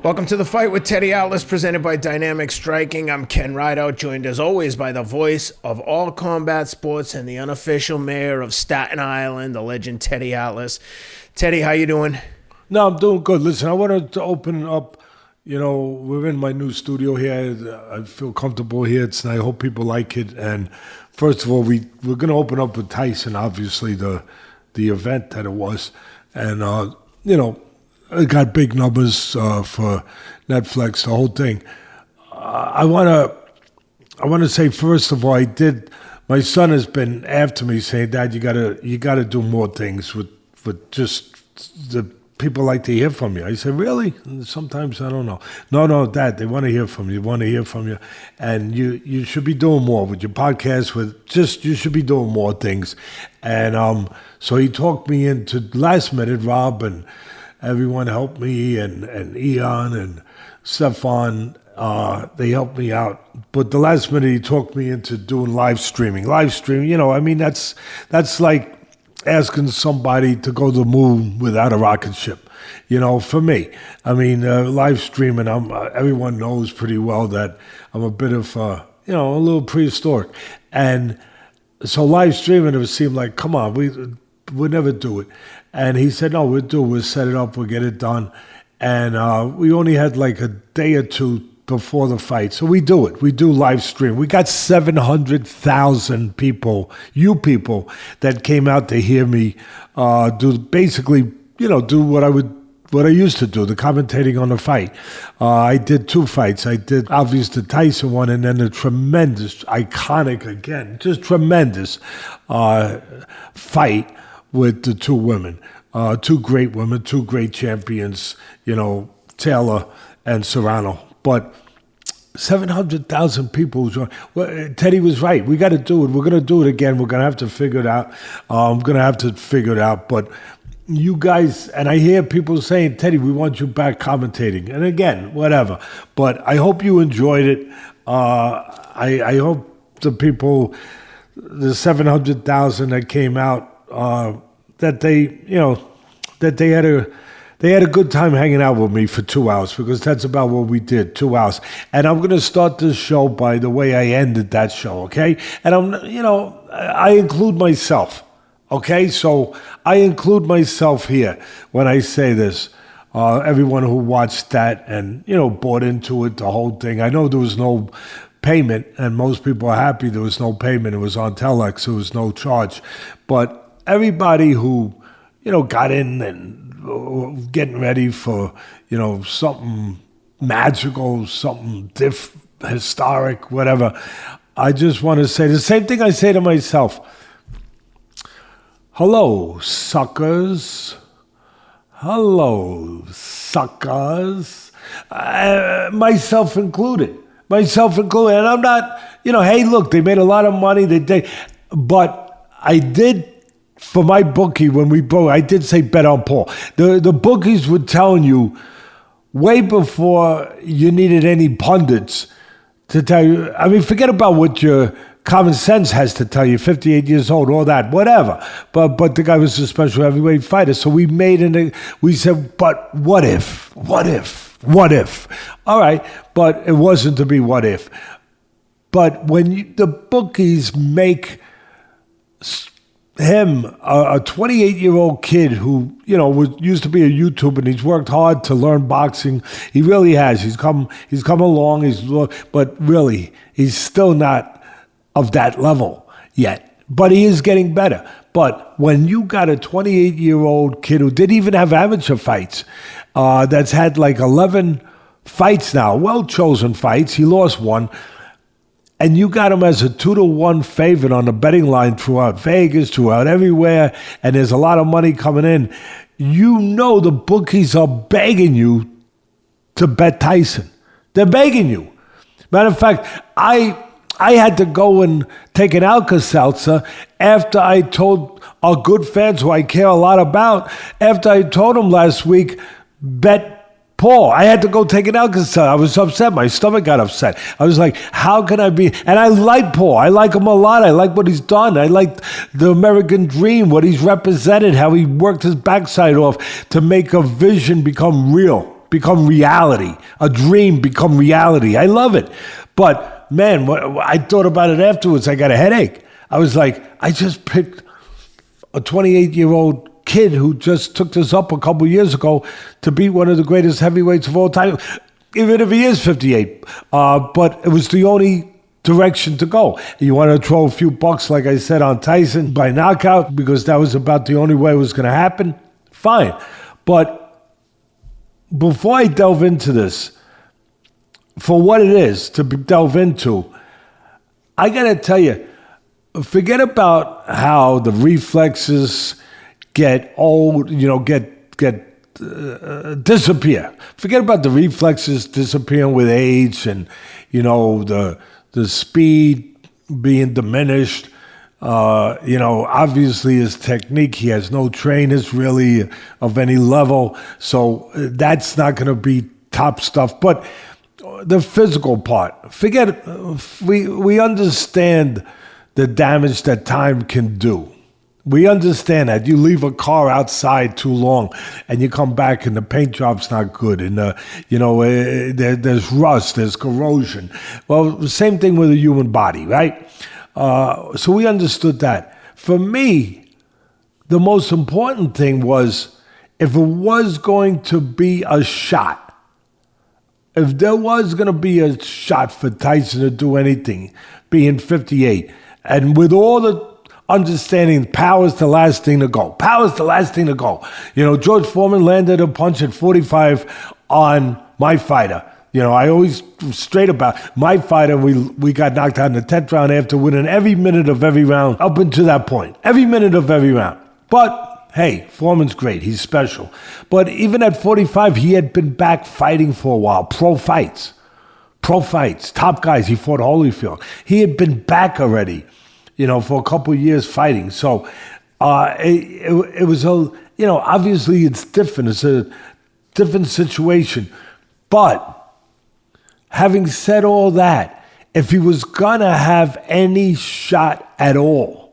Welcome to The Fight with Teddy Atlas, presented by Dynamic Striking. I'm Ken Rideout, joined as always by the voice of all combat sports and the unofficial mayor of Staten Island, the legend Teddy Atlas. Teddy, how you doing? No, I'm doing good. Listen, I wanted to open up, we're in my new studio here. I feel comfortable here. I hope people like it. And first of all, we're going to open up with Tyson, obviously, the event that it was. And, it got big numbers for Netflix, the whole thing. I want to say, first of all, my son has been after me saying, Dad, you gotta do more things with just the people like to hear from you. I said, really? And sometimes I don't know. No, Dad, they want to hear from you. And you should be doing more with your podcast, you should be doing more things. And so he talked me into last minute, Rob, and everyone helped me, and Eon and Stefan, they helped me out. But the last minute, he talked me into doing live streaming. Live stream, that's like asking somebody to go to the moon without a rocket ship. For me, live streaming, everyone knows pretty well that I'm a bit of, a little prehistoric. And so live streaming, it seemed like, come on, we'll never do it. And he said, no, we'll set it up, we'll get it done. And we only had like a day or two before the fight. So we do it. We do live stream. We got 700,000 people, that came out to hear me do what I used to do, the commentating on the fight. I did two fights. I did, obviously, the Tyson one, and then a tremendous, iconic, again, just tremendous fight with the two women, two great women, two great champions, Taylor and Serrano. But 700,000 people joined. Well, Teddy was right. We got to do it. We're going to do it again. We're going to have to figure it out. But you guys, and I hear people saying, Teddy, we want you back commentating. And again, whatever. But I hope you enjoyed it. I hope the people, the 700,000 that came out, that they had a good time hanging out with me for 2 hours, because that's about what we did, 2 hours. And I'm going to start this show by the way I ended that show, okay? And I include myself, okay? So I include myself here when I say this. Everyone who watched that and, bought into it, the whole thing. I know there was no payment, and most people are happy there was no payment. It was on Telex. There was no charge. But everybody who, got in and getting ready for, something magical, something historic, whatever, I just want to say the same thing I say to myself. Hello, suckers. Hello, suckers. Myself included. And I'm not, hey, look, they made a lot of money. But I did, for my bookie, I did say bet on Paul. The bookies were telling you way before you needed any pundits to tell you. Forget about what your common sense has to tell you. 58 years old, all that, whatever. But the guy was a special heavyweight fighter. So we said, but what if? All right, but it wasn't to be what if. But when the bookies make him, a 28-year-old kid who, used to be a YouTuber, and he's worked hard to learn boxing. He really has. He's come along. But really, he's still not of that level yet. But he is getting better. But when you got a 28-year-old kid who didn't even have amateur fights, that's had like 11 fights now, well-chosen fights. He lost one. And you got him as a 2-1 favorite on the betting line throughout Vegas, throughout everywhere, and there's a lot of money coming in. The bookies are begging you to bet Tyson. They're begging you. Matter of fact, I had to go and take an Alka-Seltzer after I told our good fans who I care a lot about, after I told them last week, bet Paul. I had to go take an Alka-Seltzer. I was upset. My stomach got upset. I was like, how can I be? And I like Paul. I like him a lot. I like what he's done. I like the American dream, what he's represented, how he worked his backside off to make a vision become real. become reality. A dream become reality. I love it. But, man, I thought about it afterwards. I got a headache. I was like, I just picked a 28-year-old kid who just took this up a couple years ago to beat one of the greatest heavyweights of all time, even if he is 58. But it was the only direction to go. You want to throw a few bucks, like I said, on Tyson by knockout, because that was about the only way it was going to happen? Fine. But before I delve into this, for what it is to delve into, I got to tell you, forget about how the reflexes get old, disappear. Forget about the reflexes disappearing with age and, the speed being diminished. Obviously his technique, he has no trainers really of any level. So that's not going to be top stuff. But the physical part, forget, we understand the damage that time can do. We understand that. You leave a car outside too long and you come back and the paint job's not good. And, there's rust, there's corrosion. Well, the same thing with the human body, right? So we understood that. For me, the most important thing was if it was going to be a shot, if there was going to be a shot for Tyson to do anything, being 58, and with all the understanding power's the last thing to go. Power's the last thing to go. George Foreman landed a punch at 45 on my fighter. I always straight about my fighter. We got knocked out in the 10th round after winning every minute of every round up until that point. Every minute of every round. But, hey, Foreman's great. He's special. But even at 45, he had been back fighting for a while. Pro fights. Top guys. He fought Holyfield. He had been back already, for a couple of years fighting. So it was obviously it's different. It's a different situation. But having said all that, if he was going to have any shot at all,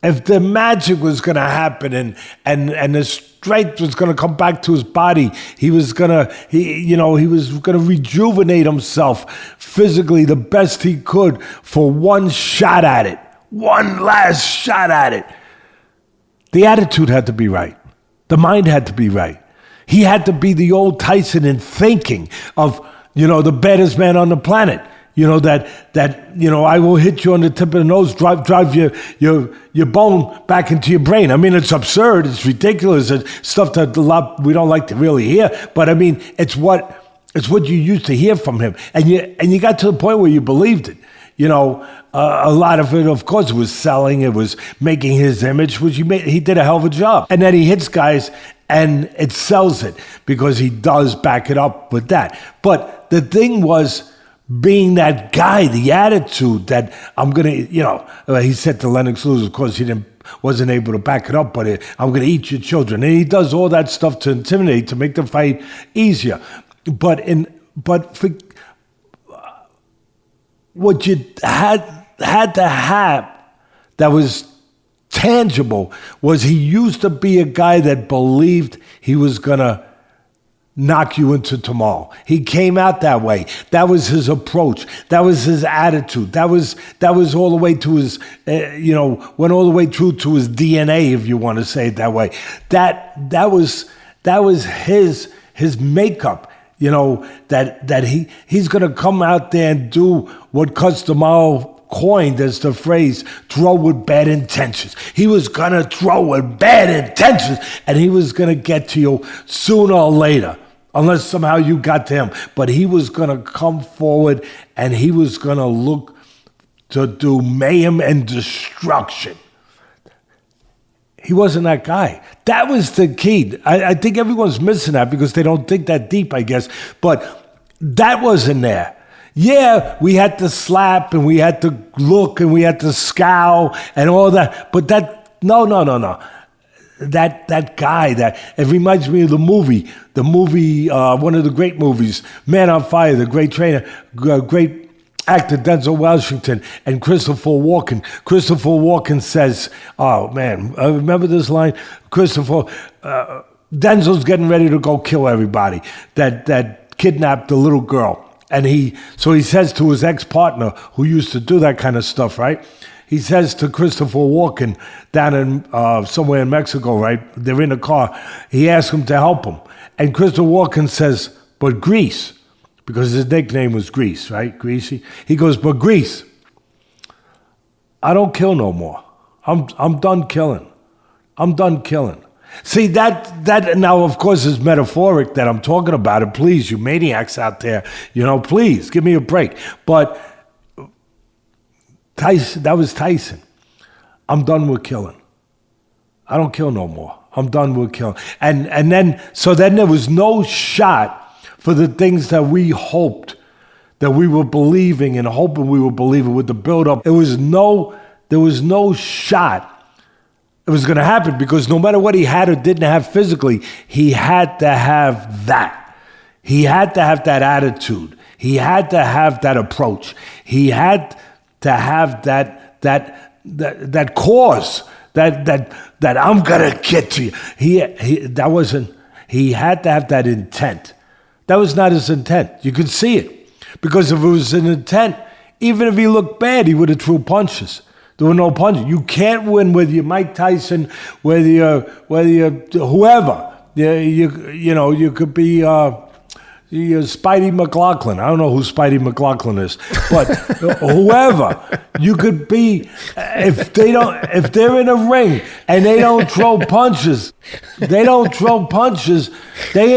if the magic was going to happen and the strength was going to come back to his body, he was going to rejuvenate himself physically the best he could for one shot at it, one last shot at it. The attitude had to be right. The mind had to be right. He had to be the old Tyson in thinking of, the baddest man on the planet. I will hit you on the tip of the nose, drive your bone back into your brain. I mean, it's absurd. It's ridiculous. It's stuff that we don't like to really hear. But I mean, it's what you used to hear from him. And you got to the point where you believed it. A lot of it, of course, was selling. It was making his image, which he did a hell of a job. And then he hits guys and it sells it because he does back it up with that. But the thing was, being that guy, the attitude that I'm going to, he said to Lennox Lewis, of course, he wasn't able to back it up, but I'm going to eat your children. And he does all that stuff to intimidate, to make the fight easier. But what you had to have that was tangible was he used to be a guy that believed he was going to knock you into tomorrow. He came out that way. That was his approach. That was his attitude. That was all the way to his, went all the way through to his DNA, if you want to say it that way. That was his makeup. That he's going to come out there and do what Customaro coined as the phrase, throw with bad intentions. He was going to throw with bad intentions, and he was going to get to you sooner or later, unless somehow you got to him. But he was going to come forward, and he was going to look to do mayhem and destruction. He wasn't that guy. That was the key. I think everyone's missing that because they don't think that deep, I guess. But that wasn't there. Yeah, we had to slap and we had to look and we had to scowl and all that. But no. That guy, it reminds me of the movie, one of the great movies, Man on Fire, the great trainer, great actor Denzel Washington and Christopher Walken. Christopher Walken says, oh man, remember this line? Christopher, Denzel's getting ready to go kill everybody that kidnapped the little girl. And he says to his ex-partner, who used to do that kind of stuff, right? He says to Christopher Walken down in somewhere in Mexico, right? They're in a car. He asks him to help him. And Christopher Walken says, but Grease, because his nickname was Grease, right? Greasy. He goes, but Grease, I don't kill no more. I'm done killing. I'm done killing. See, that now, of course, is metaphoric that I'm talking about it. Please, you maniacs out there, please, give me a break. But Tyson, that was Tyson. I'm done with killing. I don't kill no more. I'm done with killing. And then there was no shot for the things that we hoped, that we were believing and hoping we were believing with the build-up. There was no shot it was going to happen, because no matter what he had or didn't have physically, he had to have that. He had to have that attitude. He had to have that approach. He had to have that cause that I'm gonna get to you. He had to have that intent. That was not his intent. You could see it, because if it was an intent, even if he looked bad, he would have threw punches. There were no punches. You can't win whether you're Mike Tyson, whether you're whoever. You could be Spidey McLaughlin. I don't know who Spidey McLaughlin is, but whoever you could be. If they're in a ring and they don't throw punches, they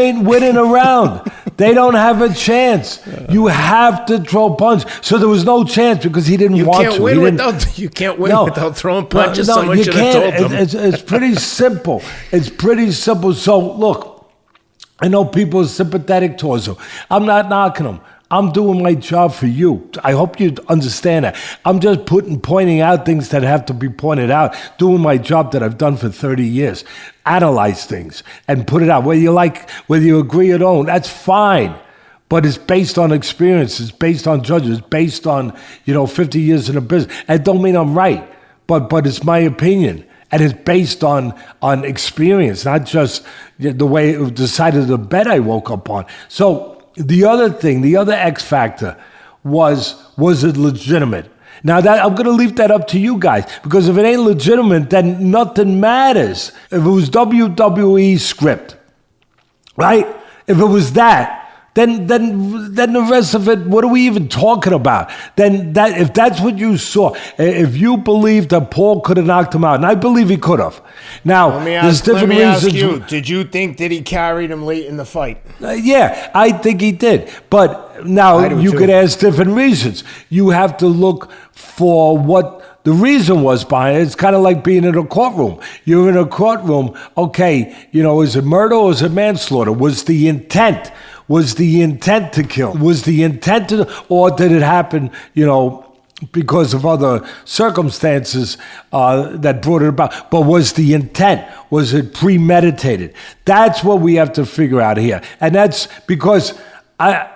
ain't winning a round. They don't have a chance. You have to throw punches. So there was no chance because he didn't want to. You can't win without throwing punches. Someone should have told them. It's pretty simple. It's pretty simple. So look, I know people are sympathetic towards him. I'm not knocking him. I'm doing my job for you. I hope you understand that. I'm just pointing out things that have to be pointed out, doing my job that I've done for 30 years. Analyze things and put it out. Whether you agree or don't, that's fine. But it's based on experience. It's based on judges. It's based on, 50 years in the business. And don't mean I'm right, but it's my opinion. And it's based on experience, not just the way it was decided, the bed I woke up on. So the other X factor was it legitimate? Now that I'm going to leave that up to you guys, because if it ain't legitimate, then nothing matters. If it was WWE script, right? If it was that, then the rest of it, what are we even talking about? If that's what you saw, if you believe that Paul could have knocked him out, and I believe he could have. Now, let me ask you, did you think that he carried him late in the fight? Yeah, I think he did. But now you could ask different reasons. You have to look for what the reason was behind it. It's kind of like being in a courtroom. You're in a courtroom, okay, is it murder or is it manslaughter? Was the intent to kill? Was the intent or did it happen, because of other circumstances that brought it about? But was the intent? Was it premeditated? That's what we have to figure out here. And that's because,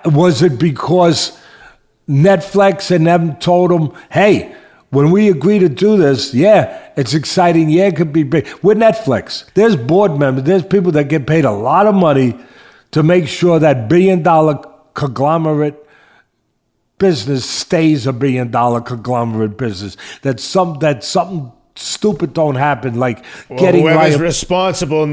was it because Netflix and them told them, hey, when we agree to do this, yeah, it's exciting, yeah, it could be big. We're Netflix. There's board members, there's people that get paid a lot of money to make sure that billion-dollar conglomerate business stays a billion-dollar conglomerate business. That something stupid don't happen, like getting whoever's responsible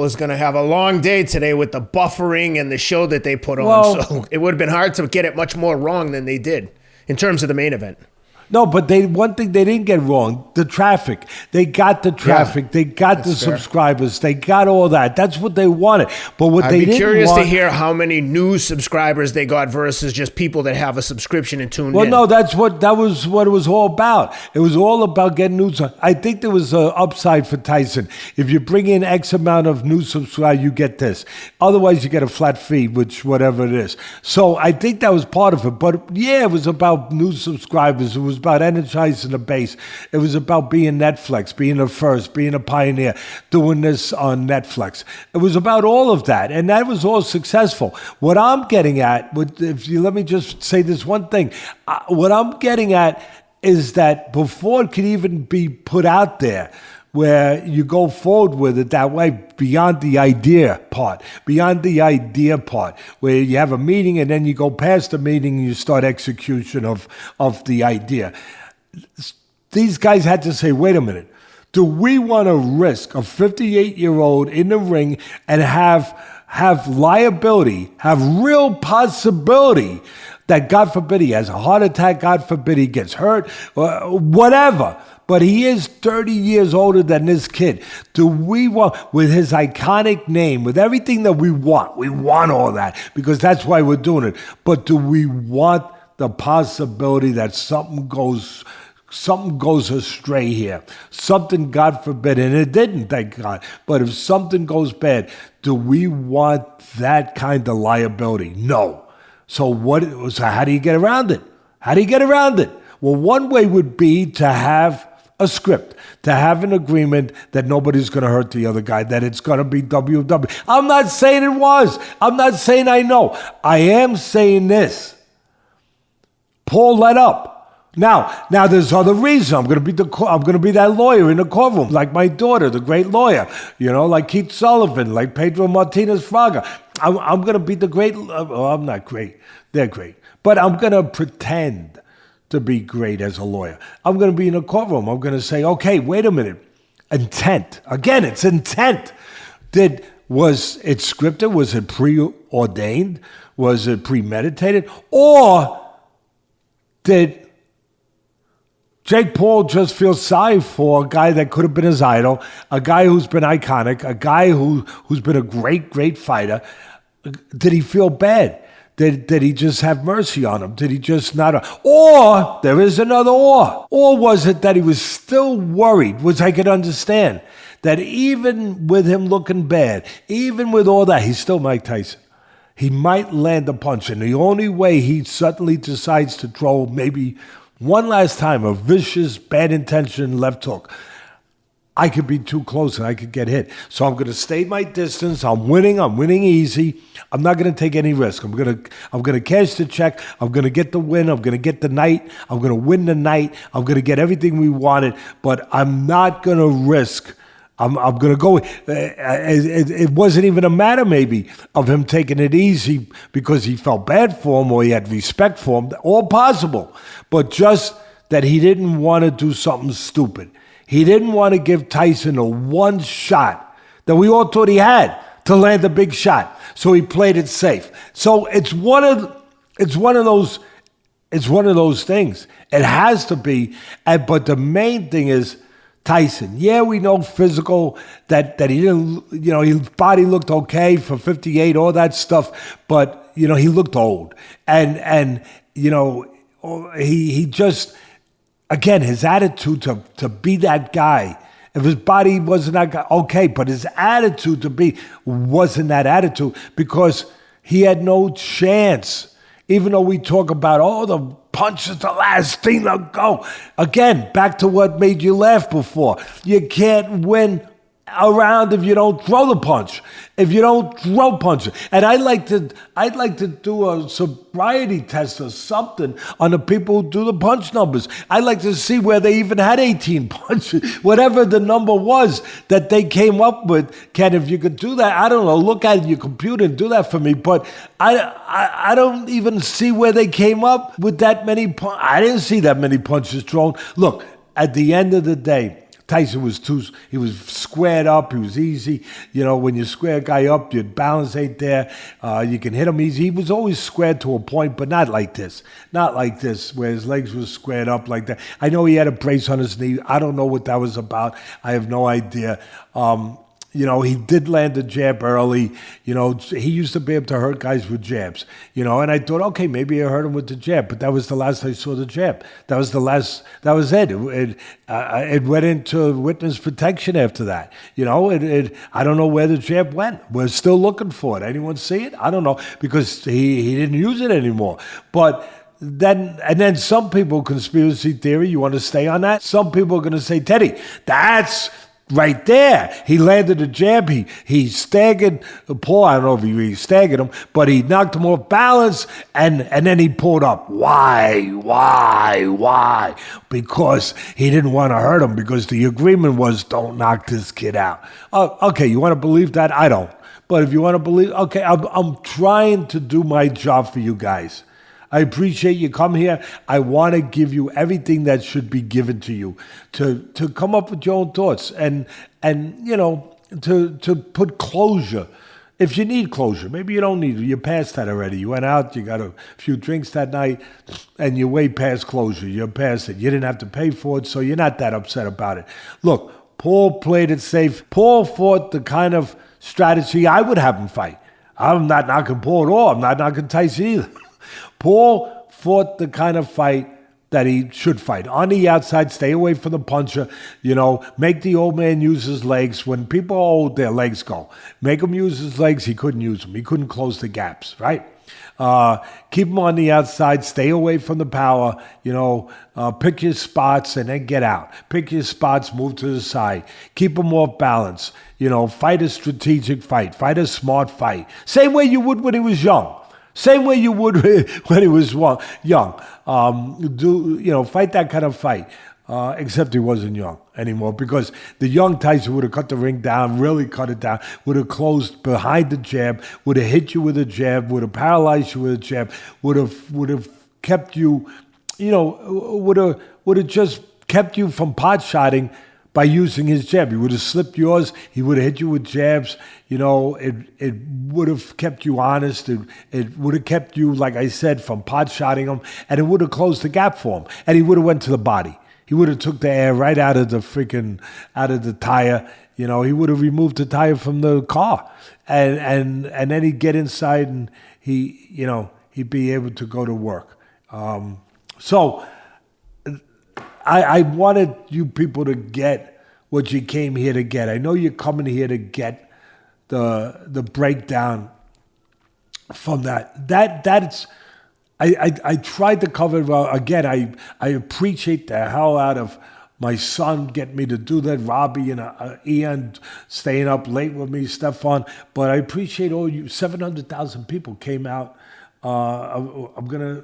is going to have a long day today with the buffering and the show that they put on. So it would have been hard to get it much more wrong than they did in terms of the main event. No, but one thing they didn't get wrong, the traffic. They got the traffic. Yeah, they got the subscribers. They got all that. That's what they wanted. But what they didn't want... I'd be curious to hear how many new subscribers they got versus just people that have a subscription and tuned in. Well, no, that was what it was all about. It was all about getting news. I think there was an upside for Tyson. If you bring in X amount of new subscribers, you get this. Otherwise, you get a flat fee, which whatever it is. So I think that was part of it. But yeah, it was about new subscribers. It was about energizing the base. It was about being Netflix, being the first, being a pioneer, doing this on Netflix. It was about all of that, and that was all successful. What I'm getting at, if you let me just say this one thing, what I'm getting at is that before it could even be put out there, where you go forward with it that way beyond the idea part, where you have a meeting and then you go past the meeting and you start execution of the idea. These guys had to say, wait a minute, do we want to risk a 58-year-old in the ring and have liability, have real possibility that, God forbid, he has a heart attack, God forbid, he gets hurt, whatever. But he is 30 years older than this kid. Do we want, with his iconic name, with everything that we want all that, because that's why we're doing it. But do we want the possibility that something goes astray here? Something, God forbid, and it didn't, thank God. But if something goes bad, do we want that kind of liability? No. So how do you get around it? Well, one way would be to have a script, to have an agreement that nobody's going to hurt the other guy, that it's going to be WW. I'm not saying it was. I'm not saying I know. I am saying this. Paul let up. Now there's other reasons. I'm going to be that lawyer in the courtroom, like my daughter, the great lawyer, like Keith Sullivan, like Pedro Martinez-Fraga. I'm going to be the great. I'm not great. They're great, but I'm going to pretend to be great as a lawyer. I'm going to be in a courtroom. I'm going to say, okay, wait a minute. Intent. Again, it's intent. Was it scripted? Was it preordained? Was it premeditated? Or did Jake Paul just feel sorry for a guy that could have been his idol, a guy who's been iconic, a guy who's been a great, great fighter? Did he feel bad? Did he just have mercy on him? Did he just not? Or, there is another or. Or was it that he was still worried, which I could understand, that even with him looking bad, even with all that, he's still Mike Tyson. He might land a punch, and the only way he suddenly decides to throw maybe one last time a vicious, bad intention left hook, I could be too close and I could get hit. So I'm going to stay my distance. I'm winning easy. I'm not going to take any risk. I'm going to cash the check. I'm going to get the win. I'm going to get the night. I'm going to win the night. I'm going to get everything we wanted, but I'm not going to risk. I'm going to go. It wasn't even a matter maybe of him taking it easy because he felt bad for him or he had respect for him. All possible, but just that he didn't want to do something stupid. He didn't want to give Tyson a one shot that we all thought he had to land a big shot. So he played it safe. So it's one of those things. It has to be. But the main thing is Tyson. Yeah, we know physical that he didn't. His body looked okay for 58, all that stuff. But he looked old, and he just. Again, his attitude to be that guy. If his body wasn't that guy, okay, but his attitude wasn't that attitude because he had no chance. Even though we talk about, the punches, the last thing to go. Again, back to what made you laugh before. You can't win around if you don't throw the punch. If you don't throw punches. And I'd like to do a sobriety test or something on the people who do the punch numbers. I'd like to see where they even had 18 punches. Whatever the number was that they came up with. Ken, if you could do that, I don't know, look at your computer and do that for me. But I don't even see where they came up with that many punches. I didn't see that many punches thrown. Look, at the end of the day, Tyson was squared up. He was easy. When you square a guy up, your balance ain't there. You can hit him easy. He was always squared to a point, but not like this. Not like this, where his legs were squared up like that. I know he had a brace on his knee. I don't know what that was about. I have no idea. He did land a jab early. He used to be able to hurt guys with jabs. And I thought, okay, maybe I hurt him with the jab, but that was the last I saw the jab. That was it. It went into witness protection after that. I don't know where the jab went. We're still looking for it. Anyone see it? I don't know, because he didn't use it anymore. But then some people, conspiracy theory, you want to stay on that? Some people are going to say, Teddy, that's right there. He landed a jab. He staggered Paul. I don't know if he really staggered him, but he knocked him off balance, and then he pulled up. Why? Because he didn't want to hurt him, because the agreement was don't knock this kid out. Okay, you want to believe that? I don't. But if you want to believe, okay, I'm trying to do my job for you guys. I appreciate you come here. I want to give you everything that should be given to you to come up with your own thoughts and to put closure. If you need closure, maybe you don't need it. You're past that already. You went out, you got a few drinks that night, and you're way past closure. You're past it. You didn't have to pay for it, so you're not that upset about it. Look, Paul played it safe. Paul fought the kind of strategy I would have him fight. I'm not knocking Paul at all. I'm not knocking Tyson either. Paul fought the kind of fight that he should fight. On the outside, stay away from the puncher. Make the old man use his legs. When people are old, their legs go. Make him use his legs. He couldn't use them. He couldn't close the gaps, right? Keep him on the outside. Stay away from the power. Pick your spots and then get out. Pick your spots, move to the side. Keep him off balance. Fight a strategic fight. Fight a smart fight. Same way you would when he was young. Same way you would when he was young. Fight that kind of fight. Except he wasn't young anymore, because the young Tyson would have cut the ring down, really cut it down, would have closed behind the jab, would have hit you with a jab, would have paralyzed you with a jab, would have kept you, would have just kept you from pot shotting by using his jab. He would have slipped yours. He would have hit you with jabs. It would have kept you honest. It would have kept you, like I said, from pot shotting him, and it would have closed the gap for him. And he would have went to the body. He would have took the air right out of the tire. He would have removed the tire from the car, and then he'd get inside and he'd be able to go to work. So I wanted you people to get what you came here to get. I know you're coming here to get the breakdown from that. That's I tried to cover it well. Again, I appreciate the hell out of my son getting me to do that, Robbie and Ian staying up late with me, Stefan. But I appreciate all you. 700,000 people came out. I'm gonna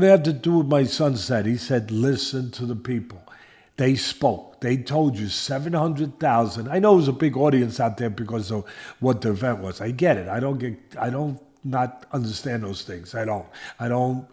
have to do what my son said. He said, listen to the people. They spoke. They told you 700,000. I know it was a big audience out there because of what the event was. I get it. I don't not understand those things. I don't. I live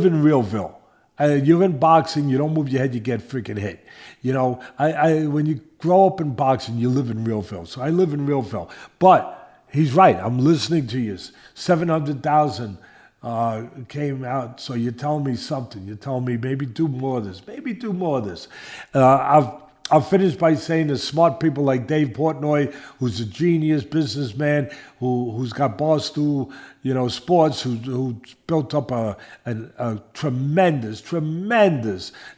in Realville. You're in boxing, you don't move your head, you get freaking hit. When you grow up in boxing, you live in Realville. So I live in Realville. But he's right. I'm listening to you. 700,000 came out. So you're telling me something. You're telling me maybe do more of this. Maybe do more of this. I'll finish by saying there's smart people like Dave Portnoy, who's a genius businessman, who's got Barstool, Sports, who built up a tremendous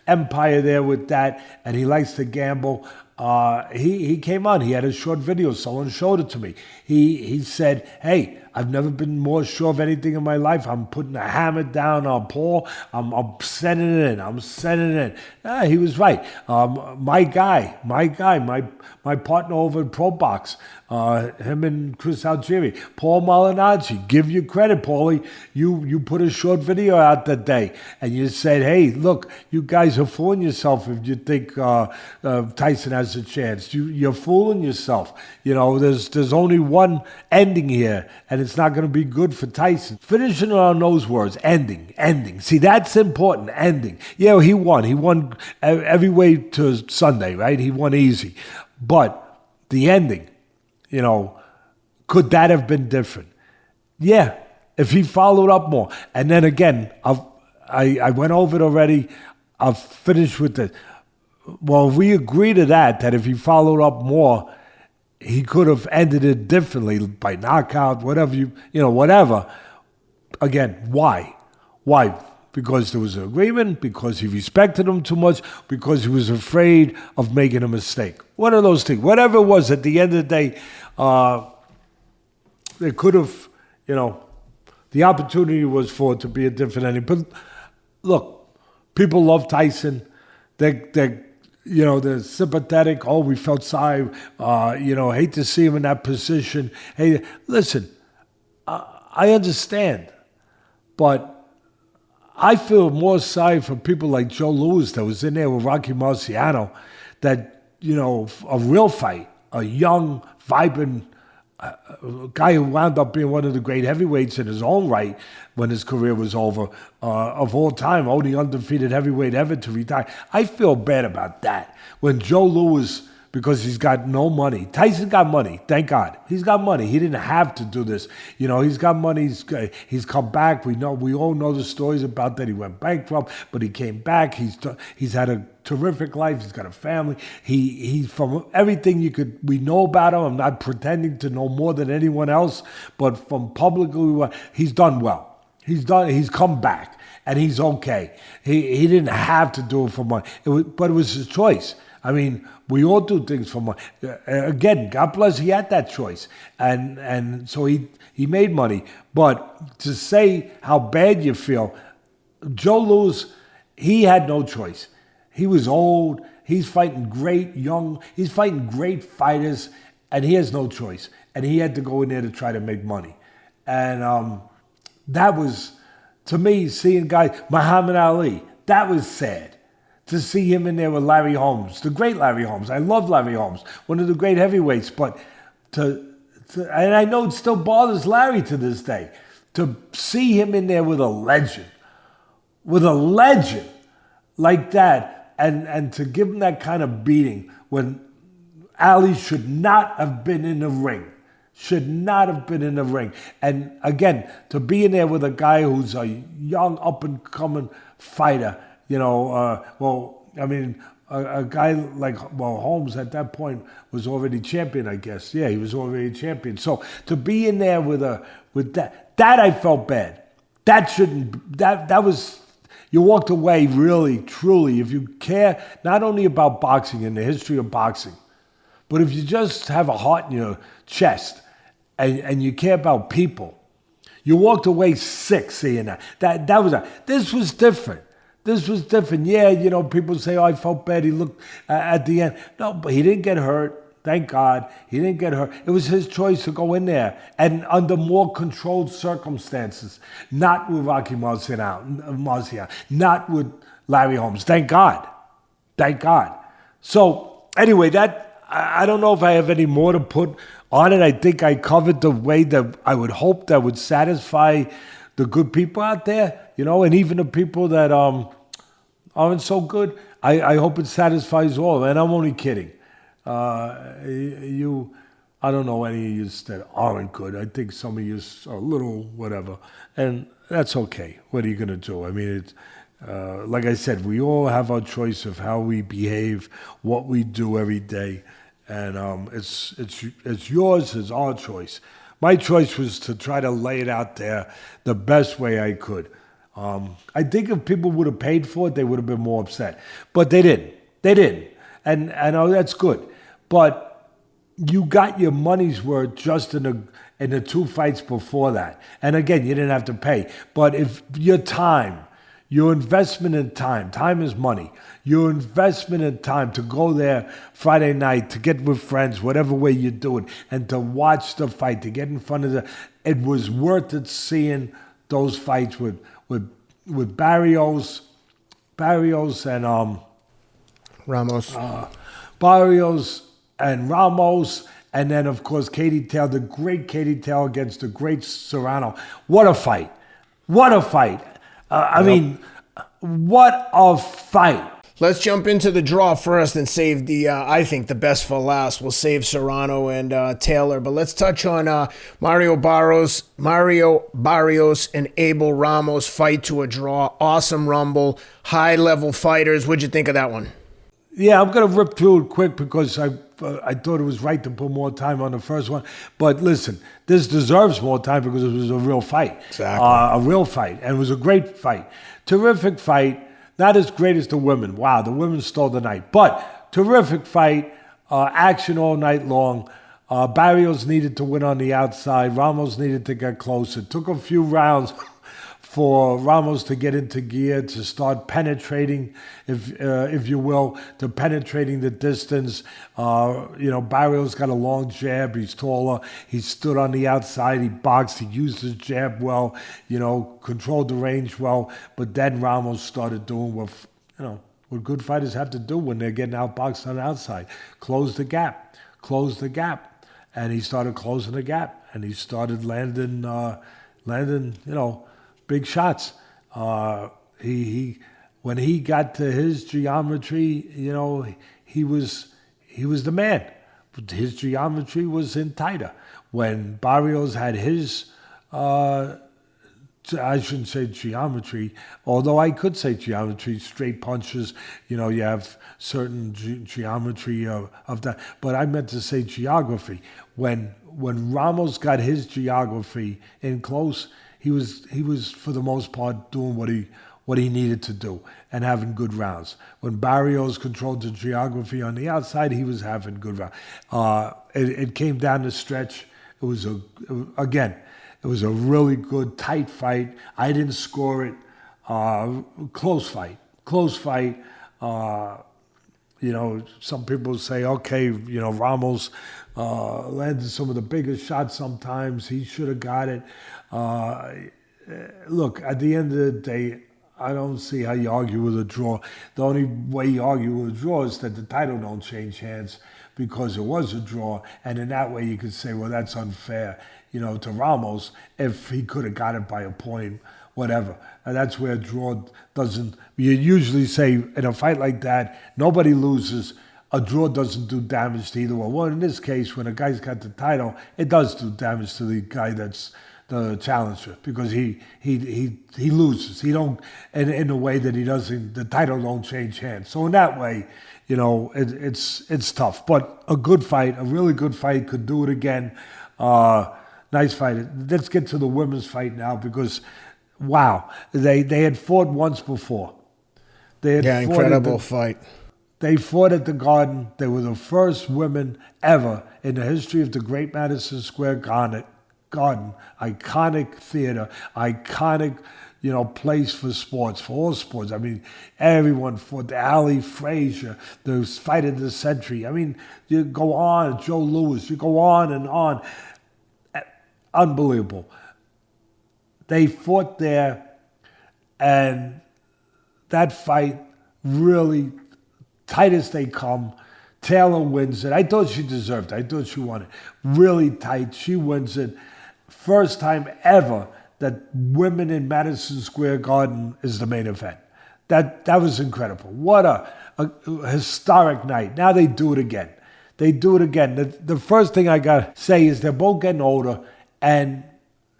empire there with that, and he likes to gamble. He came on. He had a short video. Someone showed it to me. He said, "Hey, I've never been more sure of anything in my life. I'm putting a hammer down on Paul. I'm sending it in. I'm sending it in." He was right. My guy, my partner over at Pro Box, him and Chris Algieri, Paul Molinaggi, give you credit, Paulie. You put a short video out that day, and you said, "Hey, look, you guys are fooling yourself if you think Tyson has a chance. You're fooling yourself. There's only one ending here, and it's not going to be good for Tyson." Finishing on those words, ending. See, that's important, ending. Yeah, he won. He won every way to Sunday, right? He won easy. But the ending, could that have been different? Yeah, if he followed up more. And then again, I went over it already. I'll finish with this. Well, we agree to that if he followed up more, he could have ended it differently by knockout, whatever whatever. Again, why? Why? Because there was an agreement, because he respected him too much, because he was afraid of making a mistake. One of those things. Whatever it was, at the end of the day, they could have, The opportunity was for it to be a different ending. But look, people love Tyson. They're sympathetic. Oh, we felt sorry. Hate to see him in that position. Hey, listen, I understand, but I feel more sorry for people like Joe Louis that was in there with Rocky Marciano, that, a real fight, a young, vibrant guy who wound up being one of the great heavyweights in his own right when his career was over, of all time, only undefeated heavyweight ever to retire. I feel bad about that. When Joe Louis, because he's got no money. Tyson got money, thank God. He's got money. He didn't have to do this. He's got money. He's come back. We all know the stories about that. He went bankrupt, but he came back. He's had a terrific life. He's got a family. He's from everything we know about him. I'm not pretending to know more than anyone else, but from publicly, he's done well. He's come back, and he's okay. He didn't have to do it for money, but it was his choice. I mean, we all do things for money. Again, God bless, he had that choice. And so he made money. But to say how bad you feel, Joe Louis, he had no choice. He was old. He's fighting he's fighting great fighters, and he has no choice. And he had to go in there to try to make money. And that was, to me, seeing guys, Muhammad Ali, that was sad. To see him in there with Larry Holmes, the great Larry Holmes. I love Larry Holmes, one of the great heavyweights. But and I know it still bothers Larry to this day, to see him in there with a legend like that, and to give him that kind of beating when Ali should not have been in the ring. Should not have been in the ring. And again, to be in there with a guy who's a young, up-and-coming fighter, a guy like, Holmes at that point was already champion, I guess. Yeah, he was already champion. So to be in there with that I felt bad. That was, you walked away really, truly, if you care not only about boxing and the history of boxing, but if you just have a heart in your chest and you care about people, you walked away sick seeing that. This was different. This was different. Yeah, people say, I felt bad. He looked at the end. No, but he didn't get hurt. Thank God. He didn't get hurt. It was his choice to go in there and under more controlled circumstances, not with Rocky Marciano, not with Larry Holmes. Thank God. Thank God. So anyway, I don't know if I have any more to put on it. I think I covered the way that I would hope that would satisfy the good people out there, and even the people that aren't so good. I hope it satisfies all, and I'm only kidding. I don't know any of you that aren't good. I think some of you are a little whatever, and that's okay. What are you going to do? I mean, it's, like I said, we all have our choice of how we behave, what we do every day, and it's yours, it's our choice. My choice was to try to lay it out there the best way I could. I think if people would have paid for it, they would have been more upset. But they didn't. They didn't. And that's good. But you got your money's worth just in the two fights before that. And again, you didn't have to pay. But if your time, your investment in time is money. Your investment in time to go there Friday night, to get with friends, whatever way you do it, and to watch the fight, to get in front of it was worth it seeing those fights with Barrios and Ramos. Barrios and Ramos, and then of course Katie Taylor, the great Katie Taylor against the great Serrano. What a fight! What a fight! I mean, what a fight! Let's jump into the draw first and save I think the best for last. We'll save Serrano and Taylor, but let's touch on Mario Barrios and Abel Ramos fight to a draw. Awesome rumble, high-level fighters. What'd you think of that one? Yeah, I'm going to rip through it quick because I thought it was right to put more time on the first one. But listen, this deserves more time because it was a real fight. Exactly. A real fight. And it was a great fight. Terrific fight. Not as great as the women. Wow, the women stole the night. But terrific fight. Action all night long. Barrios needed to win on the outside. Ramos needed to get close. It took a few rounds for Ramos to get into gear, to start penetrating, if you will, to penetrating the distance. Barrios got a long jab. He's taller. He stood on the outside. He boxed. He used his jab well, controlled the range well. But then Ramos started doing what good fighters have to do when they're getting outboxed on the outside. Close the gap. And he started closing the gap. And he started landing, big shots. He when he got to his geometry, he was the man. His geometry was in tighter. When Barrios had his, I shouldn't say geometry, although I could say geometry, straight punches, you have certain geometry of that, but I meant to say geography. When Ramos got his geography in close, he was for the most part doing what he needed to do and having good rounds. When Barrios controlled the geography on the outside, he was having good rounds. It came down the stretch. It was a really good, tight fight. I didn't score it. Close fight. Some people say, okay, Ramos landed some of the biggest shots sometimes. He should have got it. Look, at the end of the day, I don't see how you argue with a draw. The only way you argue with a draw is that the title don't change hands because it was a draw. And in that way, you could say, well, that's unfair, to Ramos if he could have got it by a point, whatever. And that's where a draw doesn't. You usually say in a fight like that, nobody loses. A draw doesn't do damage to either one. Well, in this case, when a guy's got the title, it does do damage to the guy that's the challenger because he loses. He don't in a way that he doesn't. The title don't change hands. So in that way, it's tough. But a good fight, a really good fight, could do it again. Nice fight. Let's get to the women's fight now because, wow, they had fought once before. Incredible fight. They fought at the Garden. They were the first women ever in the history of the Great Madison Square Garden. Iconic theater, iconic, place for sports, for all sports. I mean, everyone fought. Ali Frazier, the fight of the century. I mean, you go on, Joe Louis, you go on and on. Unbelievable. They fought there, and that fight really tight as they come. Taylor wins it. I thought she deserved it. I thought she won it. Really tight. She wins it. First time ever that women in Madison Square Garden is the main event. That was incredible. What a historic night. Now they do it again. The first thing I got to say is they're both getting older, and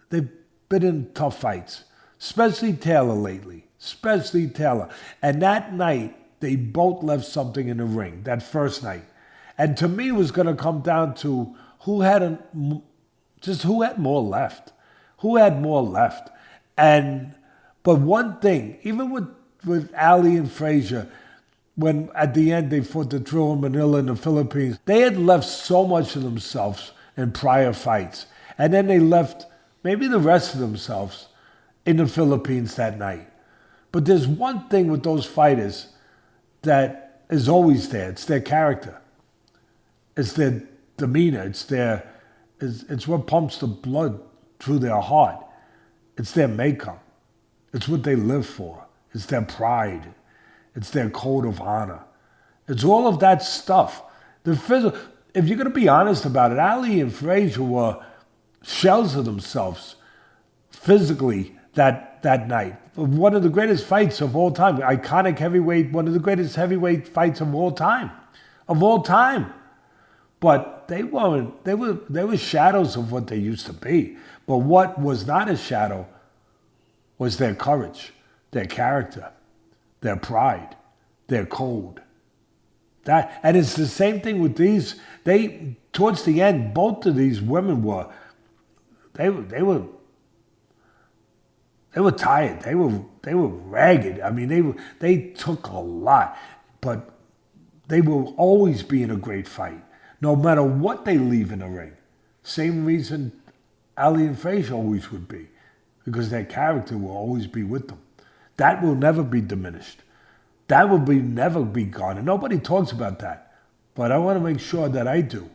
they've been in tough fights, especially Taylor lately, And that night, they both left something in the ring, that first night. And to me, it was going to come down to who had more left. But one thing, even with Ali and Frazier, when at the end they fought the trio in Manila in the Philippines, they had left so much of themselves in prior fights. And then they left maybe the rest of themselves in the Philippines that night. But there's one thing with those fighters that is always there. It's their character. It's their demeanor. It's what pumps the blood through their heart. It's their makeup. It's what they live for. It's their pride. It's their code of honor. It's all of that stuff. If you're going to be honest about it, Ali and Frazier were shells of themselves physically that night. One of the greatest fights of all time. Iconic heavyweight, one of the greatest heavyweight fights of all time. But they were shadows of what they used to be. But what was not a shadow was their courage, their character, their pride, their code. And it's the same thing with these. Towards the end, both of these women were tired. They were ragged. I mean, they took a lot, but they will always be in a great fight. no matter what they leave in the ring. Same reason Ali and Frazier always would be, because their character will always be with them. That will never be diminished. That will never be gone. And nobody talks about that. But I want to make sure that I do.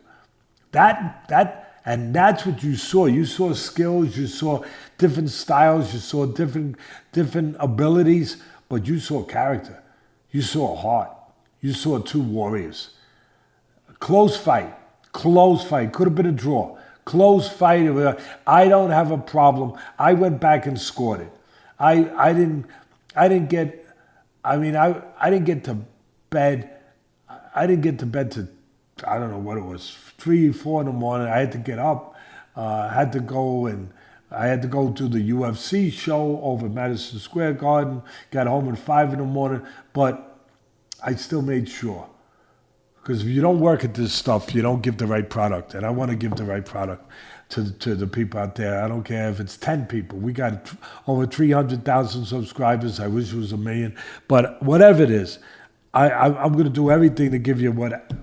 And that's what you saw. You saw skills, you saw different styles, you saw different abilities, but you saw character. You saw heart. You saw two warriors. Close fight. Could have been a draw. Close fight. I don't have a problem. I went back and scored it. I didn't get to bed. I didn't get to bed to, I don't know what it was, 3, 4 in the morning. I had to get up. I had to go to the UFC show over at Madison Square Garden. Got home at 5 in the morning, but I still made sure. Because if you don't work at this stuff, you don't give the right product. And I want to give the right product to the people out there. I don't care if it's 10 people. We got over 300,000 subscribers. I wish it was 1 million. But whatever it is, I'm going to do everything to give you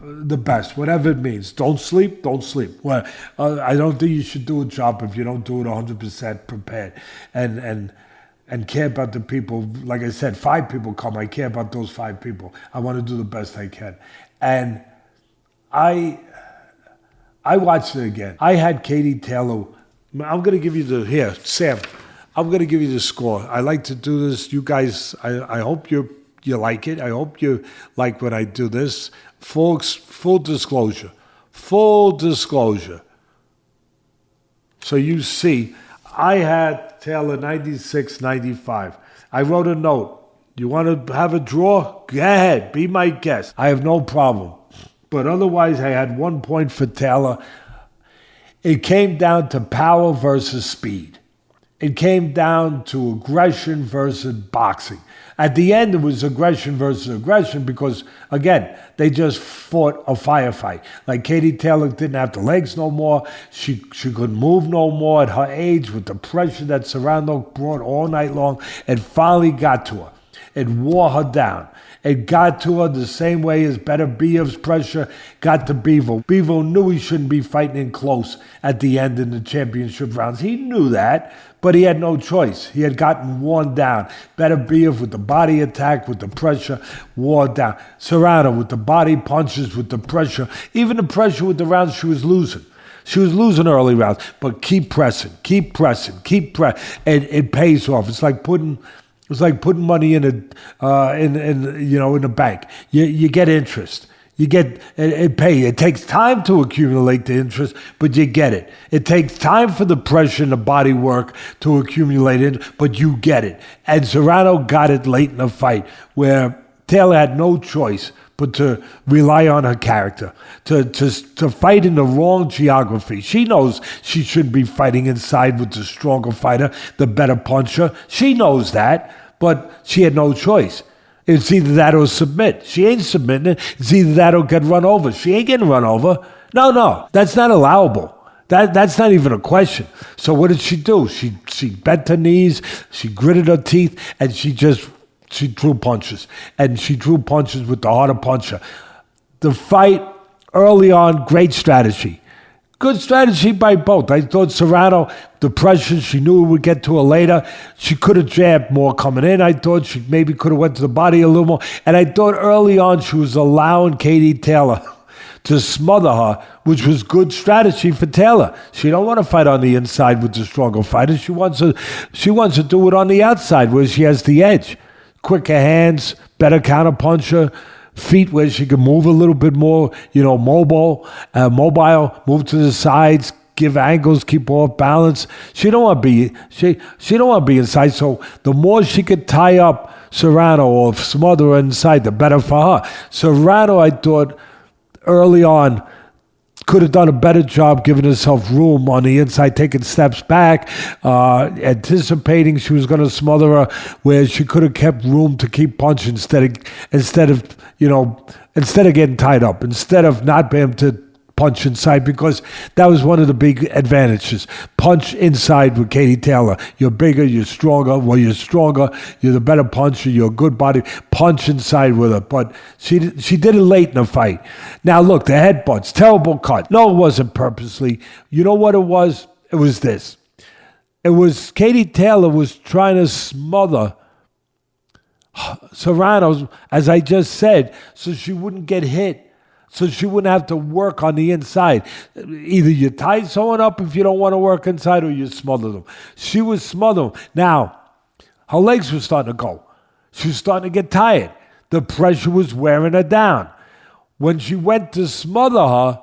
the best, whatever it means. Don't sleep. Well, I don't think you should do a job if you don't do it 100% prepared and care about the people. Like I said, 5 people come. I care about those 5 people. I want to do the best I can. And I watched it again. I had Katie Taylor. I'm going to give you Sam, I'm going to give you the score. I like to do this. You guys, I hope you like it. I hope you like when I do this. Full disclosure. So you see, I had Taylor 96-95. I wrote a note. You want to have a draw? Go ahead. Be my guest. I have no problem. But otherwise, I had 1 point for Taylor. It came down to power versus speed. It came down to aggression versus boxing. At the end, it was aggression versus aggression because, again, they just fought a firefight. Like Katie Taylor didn't have the legs no more. She couldn't move no more at her age with the pressure that Serrano brought all night long. It finally got to her. It wore her down. It got to her the same way as Barrios' pressure got to Bivol. Bivol knew he shouldn't be fighting in close at the end in the championship rounds. He knew that, but he had no choice. He had gotten worn down. Barrios with the body attack, with the pressure, wore down. Serrano with the body punches, with the pressure. Even the pressure with the rounds she was losing. She was losing early rounds, but keep pressing. It pays off. It's like putting money in a bank. You get interest. You get it pay. It takes time to accumulate the interest, but you get it. It takes time for the pressure and the body work to accumulate it, but you get it. And Serrano got it late in the fight, where Taylor had no choice but to rely on her character, to fight in the wrong geography. She knows she shouldn't be fighting inside with the stronger fighter, the better puncher. She knows that, but she had no choice. It's either that or submit. She ain't submitting. It's either that or get run over. She ain't getting run over. No, that's not allowable. That's not even a question. So what did she do? She bent her knees, she gritted her teeth, and she drew punches. And she drew punches with the harder puncher. The fight early on, great strategy. Good strategy by both. I thought Serrano, the pressure, she knew it would get to her later. She could have jabbed more coming in. I thought she maybe could have went to the body a little more. And I thought early on she was allowing Katie Taylor to smother her, which was good strategy for Taylor. She don't want to fight on the inside with the stronger fighter. She wants to do it on the outside where she has the edge. Quicker hands, better counterpuncher, feet where she can move a little bit more, mobile, move to the sides, give angles, keep off balance. She don't want to be inside. So the more she could tie up Serrano or smother her inside, the better for her. Serrano, I thought early on, could have done a better job giving herself room on the inside, taking steps back, anticipating she was going to smother her, where she could have kept room to keep punching instead of getting tied up, instead of not being able to punch inside, because that was one of the big advantages. Punch inside with Katie Taylor. You're bigger, you're stronger. Well, you're stronger, you're the better puncher, you're a good body. Punch inside with her. But she did it late in the fight. Now, look, the headbutts, terrible cut. No, it wasn't purposely. You know what it was? It was this. It was Katie Taylor was trying to smother Serrano, as I just said, so she wouldn't get hit. So she wouldn't have to work on the inside. Either you tie someone up if you don't want to work inside, or you smother them. She was smothering them. Now, her legs were starting to go. She was starting to get tired. The pressure was wearing her down. When she went to smother her,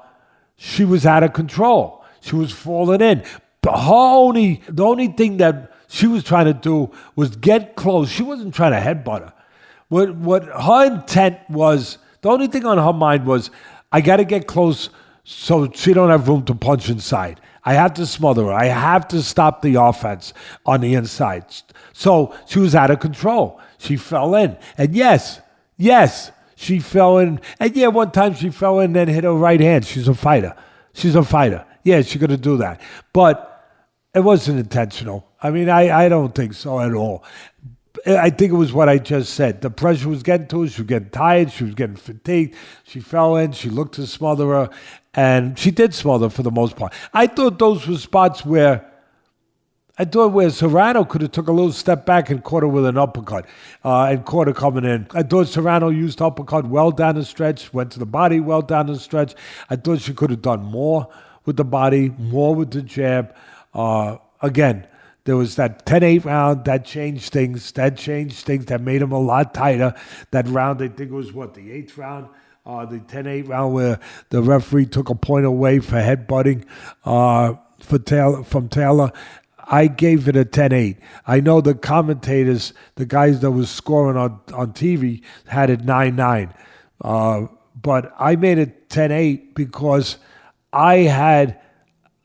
she was out of control. She was falling in. But the only thing that she was trying to do was get close. She wasn't trying to headbutt her. What her intent was, the only thing on her mind was, I got to get close so she don't have room to punch inside. I have to smother her. I have to stop the offense on the inside. So she was out of control. She fell in. And yes, she fell in. And yeah, one time she fell in and then hit her right hand. She's a fighter. Yeah, she could do that. But it wasn't intentional. I mean, I don't think so at all. I think it was what I just said. The pressure was getting to her. She was getting tired. She was getting fatigued. She fell in. She looked to smother her. And she did smother for the most part. I thought those were spots where Serrano could have took a little step back and caught her with an uppercut and caught her coming in. I thought Serrano used uppercut well down the stretch, went to the body well down the stretch. I thought she could have done more with the body, more with the jab. Again, there was that 10-8 round that changed things. That made them a lot tighter. That round, I think it was the 8th round, the 10-8 round where the referee took a point away for headbutting from Taylor. I gave it a 10-8. I know the commentators, the guys that was scoring on TV, had it 9-9. But I made it 10-8 because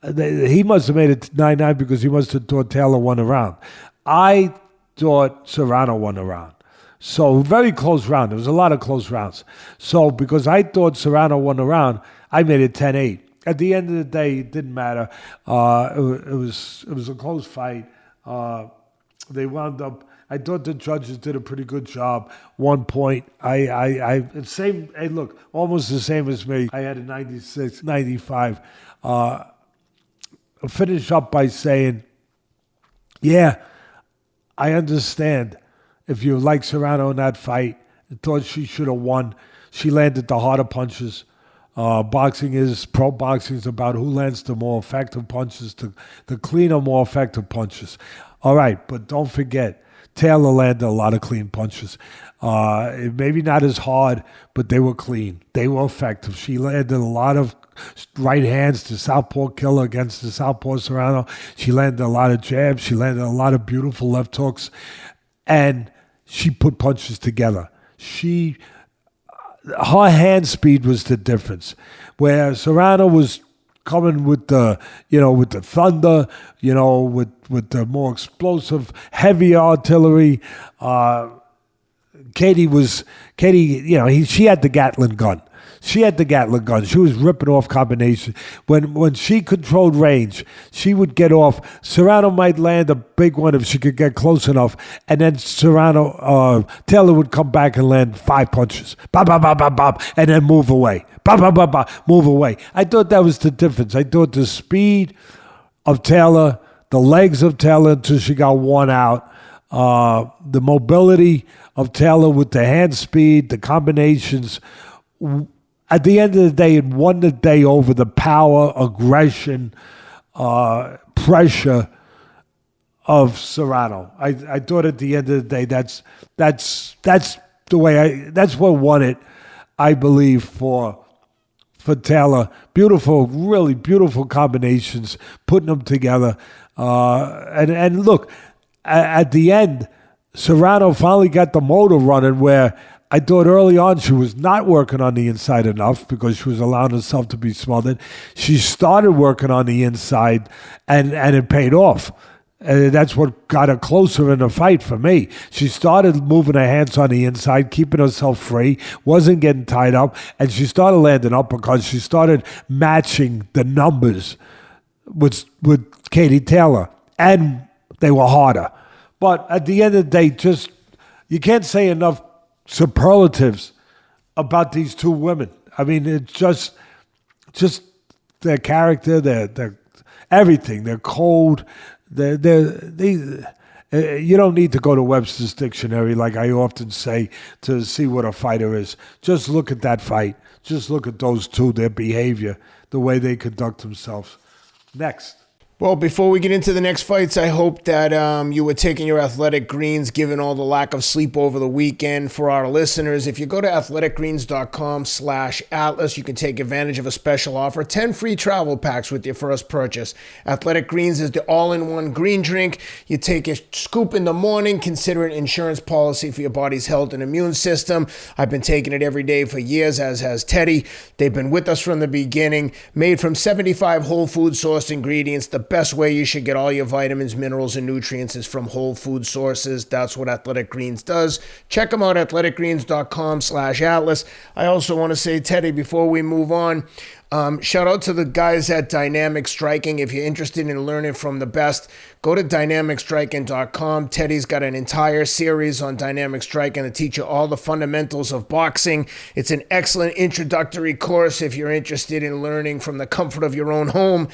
he must have made it 9-9 because he must have thought Taylor won a round. I thought Serrano won a round. So very close round. There was a lot of close rounds. So because I thought Serrano won a round, I made it 10-8. At the end of the day, it didn't matter. It was a close fight. They wound up. I thought the judges did a pretty good job. 1 point. Same. Hey, look, almost the same as me. I had a 96, 95. Finish up by saying, yeah, I understand. If you like Serrano in that fight, I thought she should have won. She landed the harder punches. Pro boxing is about who lands the more effective punches, the cleaner, more effective punches. All right, but don't forget, Taylor landed a lot of clean punches. Maybe not as hard, but they were clean. They were effective. She landed a lot of right hands to southpaw killer against the southpaw Serrano. She landed a lot of jabs. She landed a lot of beautiful left hooks. And she put punches together. Her hand speed was the difference. Where Serrano was coming with the thunder, with the more explosive, heavier artillery. Katie, she had the Gatling gun. She was ripping off combinations. When she controlled range, she would get off. Serrano might land a big one if she could get close enough, and then Taylor would come back and land 5 punches. Bop, bop, bop, bop, bop, and then move away. Bop, bop, bop, bop, move away. I thought that was the difference. I thought the speed of Taylor, the legs of Taylor until she got worn out, the mobility of Taylor with the hand speed, the combinations. At the end of the day, it won the day over the power, aggression, pressure of Serrano. I thought at the end of the day, that's the way that's what won it. I believe for Taylor, really beautiful combinations, putting them together, and look, at the end, Serrano finally got the motor running where I thought early on she was not working on the inside enough because she was allowing herself to be smothered. She started working on the inside, and it paid off. That's what got her closer in the fight for me. She started moving her hands on the inside, keeping herself free, wasn't getting tied up, and she started landing uppercuts. She started matching the numbers with Katie Taylor, and they were harder. But at the end of the day, just you can't say enough superlatives about these two women. I mean, it's just their character, their everything, their code. You don't need to go to Webster's Dictionary, like I often say, to see what a fighter is. Just look at that fight. Just look at those two, their behavior, the way they conduct themselves. Next. Well, before we get into the next fights, I hope that you were taking your athletic greens, given all the lack of sleep over the weekend. For our listeners, if you go to athleticgreens.com/Atlas, you can take advantage of a special offer, 10 free travel packs with your first purchase. Athletic Greens is the all-in-one green drink. You take a scoop in the morning, consider it insurance policy for your body's health and immune system. I've been taking it every day for years, as has Teddy. They've been with us from the beginning. Made from 75 whole food sourced ingredients, the best way you should get all your vitamins, minerals, and nutrients is from whole food sources. That's what Athletic Greens does. Check them out at athleticgreens.com/Atlas. I also want to say, Teddy, before we move on, shout out to the guys at Dynamic Striking. If you're interested in learning from the best, go to dynamicstriking.com. Teddy's got an entire series on Dynamic Striking to teach you all the fundamentals of boxing. It's an excellent introductory course if you're interested in learning from the comfort of your own home.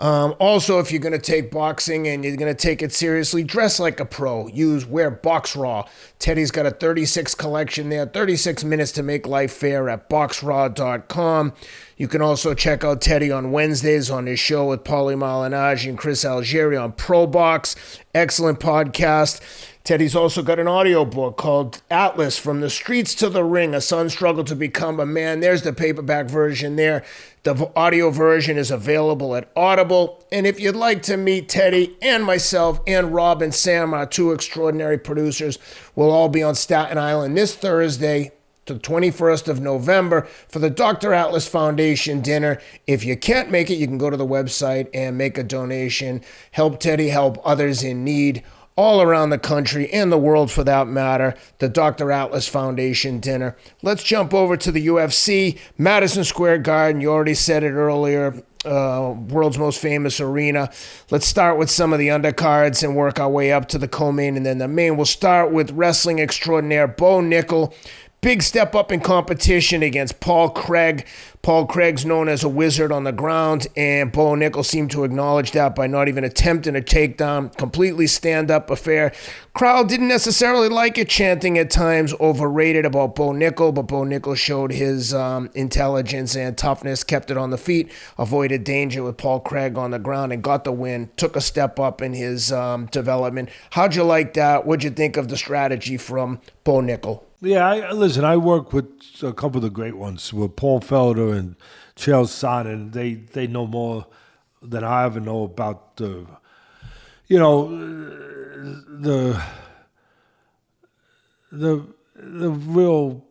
Also, if you're going to take boxing and you're going to take it seriously, dress like a pro. Wear Box Raw. Teddy's got a 36 collection there, 36 minutes to make life fair at boxraw.com. You can also check out Teddy on Wednesdays on his show with Paulie Malignaggi and Chris Algieri on Pro Box. Excellent podcast. Teddy's also got an audiobook called Atlas, From the Streets to the Ring, A Son's Struggle to Become a Man. There's the paperback version there. The audio version is available at Audible. And if you'd like to meet Teddy and myself and Rob and Sam, our two extraordinary producers, we'll all be on Staten Island this Thursday, the 21st of November, for the Dr. Atlas Foundation dinner. If you can't make it, you can go to the website and make a donation. Help Teddy help others in need all around the country and the world for that matter. The Dr. Atlas Foundation dinner. Let's jump over to the UFC. Madison Square Garden, you already said it earlier, world's most famous arena. Let's start with some of the undercards and work our way up to the co-main and then the main. We'll start with wrestling extraordinaire Bo Nickal. Big step up in competition against Paul Craig. Paul Craig's known as a wizard on the ground, and Bo Nickal seemed to acknowledge that by not even attempting a takedown. Completely stand-up affair. Crowd didn't necessarily like it, chanting at times overrated about Bo Nickal, but Bo Nickal showed his intelligence and toughness, kept it on the feet, avoided danger with Paul Craig on the ground, and got the win. Took a step up in his development. How'd you like that? What'd you think of the strategy from Bo Nickal? Yeah, listen, I work with a couple of the great ones, with Paul Felder and Chael Sonnen. They know more than I ever know about the real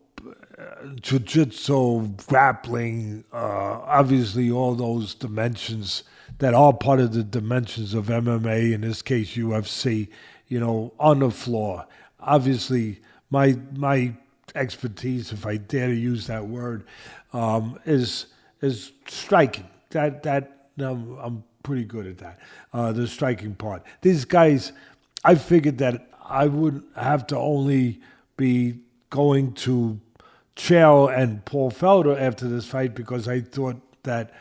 jiu-jitsu, grappling, obviously all those dimensions that are part of the dimensions of MMA, in this case UFC, on the floor. Obviously, my expertise, if I dare to use that word, is striking. I'm pretty good at that. The striking part. These guys, I figured that I would have to only be going to Chael and Paul Felder after this fight because I thought that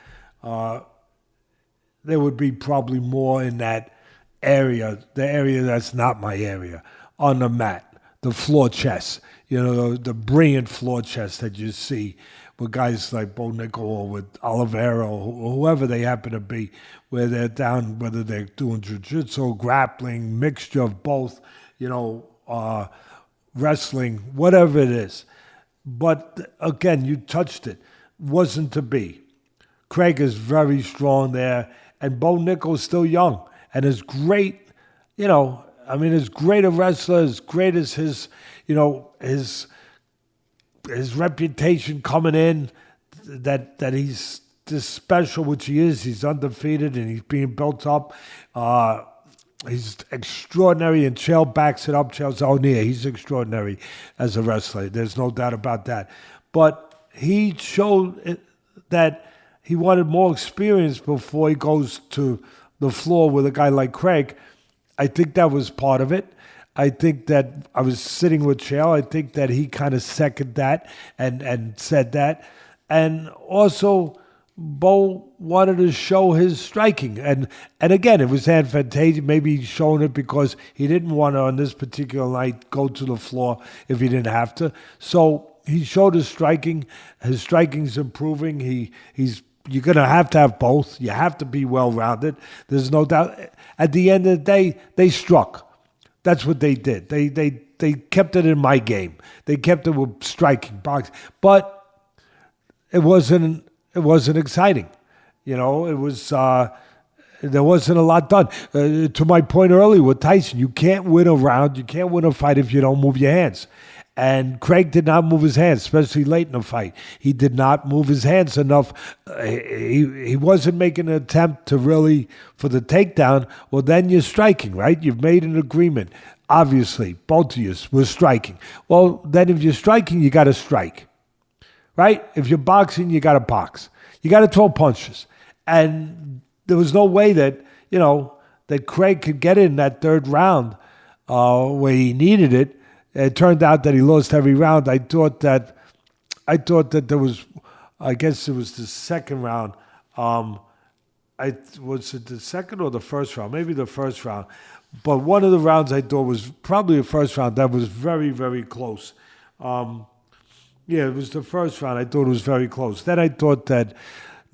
there would be probably more in that area, the area that's not my area, on the mat. The floor chess, the brilliant floor chess that you see with guys like Bo Nickal or with Oliveira or whoever they happen to be, where they're down, whether they're doing jiu-jitsu, grappling, mixture of both, wrestling, whatever it is. But again, you touched it. Wasn't to be. Craig is very strong there, and Bo Nickal is still young and is great, as great a wrestler, as great as his reputation coming in, that he's this special, which he is. He's undefeated and he's being built up. He's extraordinary, and Chael backs it up. Chael's he's extraordinary as a wrestler. There's no doubt about that. But he showed that he wanted more experience before he goes to the floor with a guy like Craig. I think that was part of it. I think that I was sitting with Chael. I think that he kind of seconded that and said that. And also, Bo wanted to show his striking. And again, it was advantageous. Maybe he's showing it because he didn't want to, on this particular night, go to the floor if he didn't have to. So he showed his striking. His striking's improving. You're going to have both. You have to be well-rounded. There's no doubt. At the end of the day, they struck. That's what they did. They kept it in my game. They kept it with striking, boxing. But it wasn't exciting. You know, it was there wasn't a lot done. To my point earlier with Tyson, you can't win a round, you can't win a fight if you don't move your hands. And Craig did not move his hands, especially late in the fight. He did not move his hands enough. He wasn't making an attempt to really, for the takedown. Well, then you're striking, right? You've made an agreement. Obviously, both of you were striking. Well, then if you're striking, you got to strike, right? If you're boxing, you got to box. You got to throw punches. And there was no way that, that Craig could get in that third round where he needed it. It turned out that he lost every round. I thought that there was, I guess it was the second round. Was it the second or the first round? Maybe the first round. But one of the rounds I thought was probably the first round that was very, very close. It was the first round. I thought it was very close. Then I thought that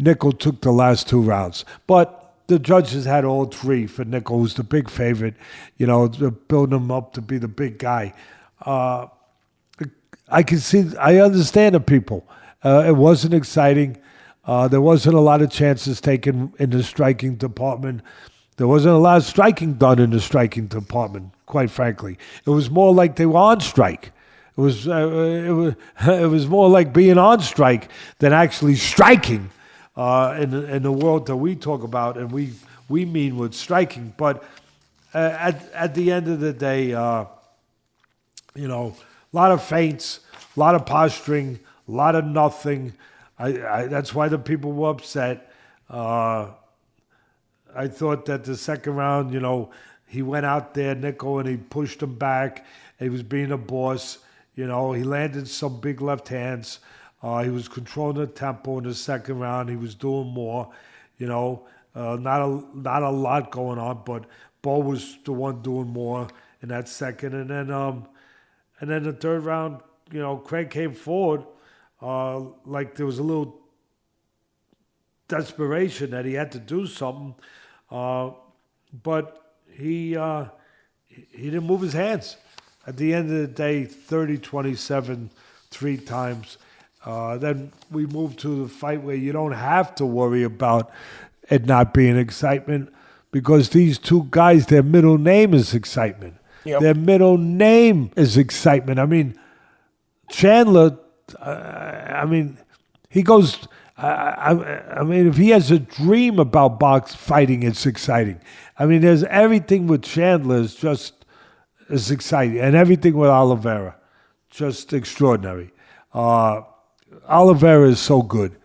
Nickal took the last two rounds. But the judges had all three for Nickal, who's the big favorite, building him up to be the big guy. I understand the people. It wasn't exciting. There wasn't a lot of chances taken in the striking department. There wasn't a lot of striking done in the striking department, quite frankly. It was more like they were on strike. It was more like being on strike than actually striking in the world that we talk about and we mean with striking. But at the end of the day, a lot of feints, a lot of posturing, a lot of nothing. That's why the people were upset. I thought that the second round, he went out there, Nickal, and he pushed him back. He was being a boss. He landed some big left hands. He was controlling the tempo in the second round. He was doing more. Not a lot going on, but Bo was the one doing more in that second. And then the third round, Craig came forward like there was a little desperation that he had to do something, but he didn't move his hands. At the end of the day, 30-27 three times. Then we moved to the fight where you don't have to worry about it not being excitement because these two guys, their middle name is excitement. Yep. Their middle name is excitement. I mean, Chandler, he goes... if he has a dream about fighting, it's exciting. There's everything with Chandler is exciting, and everything with Oliveira, just extraordinary. Oliveira is so good.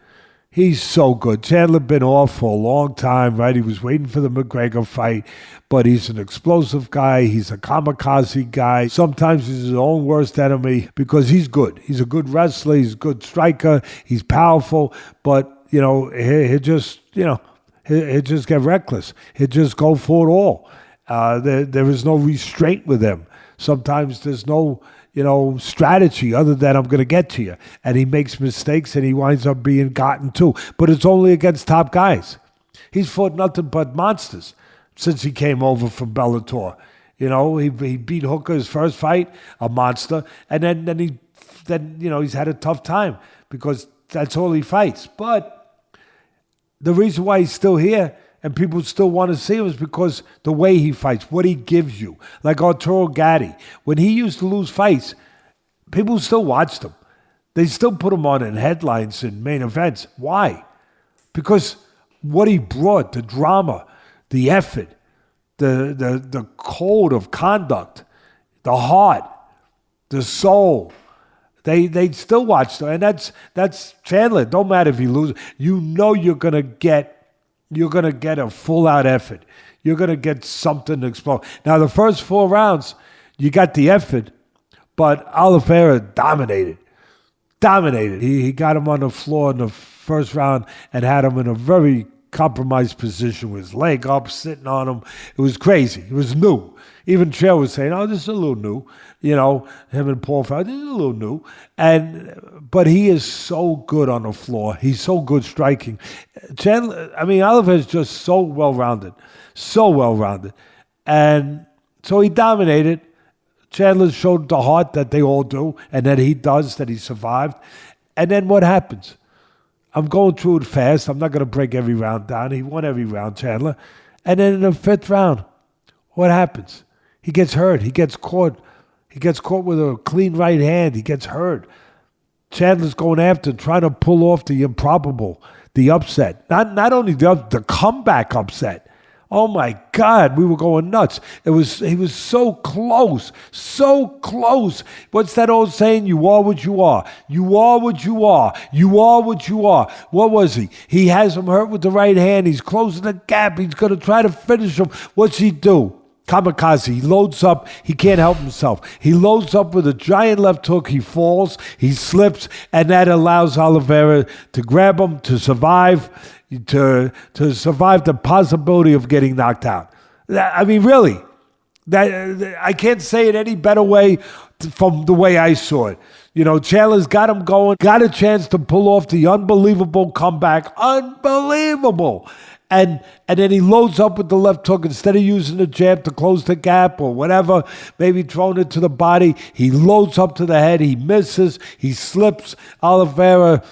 He's so good. Chandler been off for a long time, right? He was waiting for the McGregor fight, but he's an explosive guy. He's a kamikaze guy. Sometimes he's his own worst enemy because he's good. He's a good wrestler. He's a good striker. He's powerful, but he'll just get reckless. He'll just go for it all. There is no restraint with him. Sometimes there's no strategy other than I'm going to get to you. And he makes mistakes and he winds up being gotten too. But it's only against top guys. He's fought nothing but monsters since he came over from Bellator. He beat Hooker his first fight, a monster. And then he's had a tough time because that's all he fights. But the reason why he's still here and people still want to see him is because the way he fights, what he gives you. Like Arturo Gatti, when he used to lose fights, people still watched him. They still put him on in headlines and main events. Why? Because what he brought, the drama, the effort, the code of conduct, the heart, the soul. They still watch, and that's Chandler. Don't matter if he loses. You know you're gonna get a full out effort. You're gonna get something to explode. Now the first 4 rounds, you got the effort, but Oliveira dominated. He got him on the floor in the first round and had him in a very compromised position with his leg up, sitting on him. It was crazy. It was new. Even Chair was saying, "Oh, this is a little new." You know, him and Paul Felder, this is a little new. But he is so good on the floor. He's so good striking. Oliver is just so well-rounded. And so he dominated. Chandler showed the heart that they all do and that he does, that he survived. And then what happens? I'm going through it fast. I'm not going to break every round down. He won every round, Chandler. And then in the 5th round, what happens? He gets hurt. He gets caught. He gets caught with a clean right hand. He gets hurt. Chandler's going after, trying to pull off the improbable, the upset. Not only the comeback upset. Oh my God, we were going nuts. He was so close. What's that old saying? You are what you are. You are what you are. You are what you are. What was he? He has him hurt with the right hand. He's closing the gap. He's going to try to finish him. What's he do? Kamikaze. He loads up. He can't help himself. He loads up with a giant left hook. He falls. He slips. And that allows Oliveira to grab him, to survive, to survive the possibility of getting knocked out. Really. I can't say it any better way from the way I saw it. You know, Chandler's got him going, got a chance to pull off the unbelievable comeback. Unbelievable. And then he loads up with the left hook. Instead of using the jab to close the gap or whatever, maybe throwing it to the body, he loads up to the head. He misses. He slips. Oliveira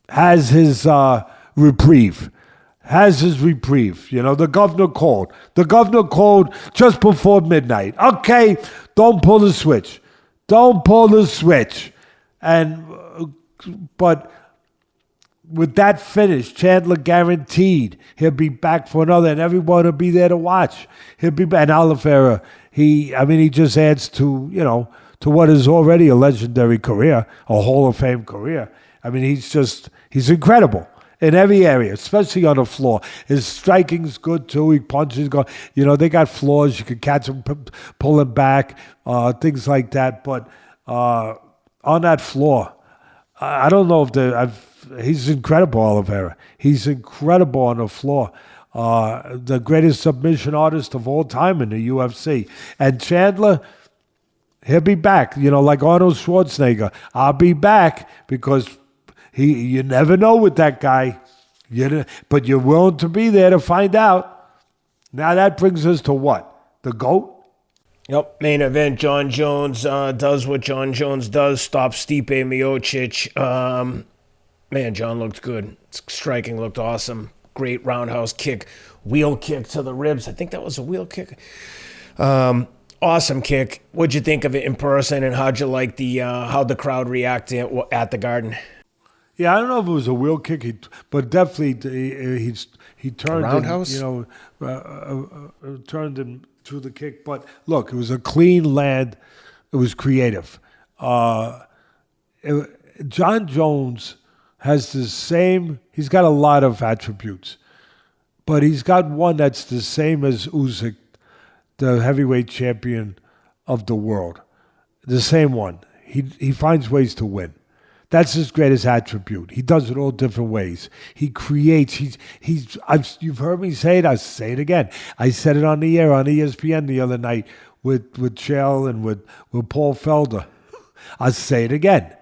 has his reprieve. You know, the governor called. Just before midnight. Okay, don't pull the switch. But with that finish, Chandler guaranteed he'll be back for another, and everyone will be there to watch. He'll be back. And Oliveira, he just adds to what is already a legendary career, a Hall of Fame career. He's incredible in every area, especially on the floor. His striking's good too. He punches. They got flaws. You can catch him, pull him back, things like that. But on that floor, I don't know if he's incredible, Oliveira. He's incredible on the floor. The greatest submission artist of all time in the UFC. And Chandler, he'll be back. Like Arnold Schwarzenegger. I'll be back because you never know with that guy. But you're willing to be there to find out. Now that brings us to what? The GOAT? Yep, main event, Jon Jones does what Jon Jones does, stops Stipe Miocic. Man, Jon looked good. Striking looked awesome. Great roundhouse kick, wheel kick to the ribs. I think that was a wheel kick. Awesome kick. What'd you think of it in person, and how'd you like how the crowd reacted at the Garden? Yeah, I don't know if it was a wheel kick, but definitely he turned roundhouse? Turned him to the kick. But look, it was a clean land. It was creative. Jon Jones has the same, he's got a lot of attributes, but he's got one that's the same as Usyk, the heavyweight champion of the world. The same one. He finds ways to win. That's his greatest attribute. He does it all different ways. He creates. You've heard me say it. I'll say it again. I said it on the air on ESPN the other night with Chael and with Paul Felder. I'll say it again.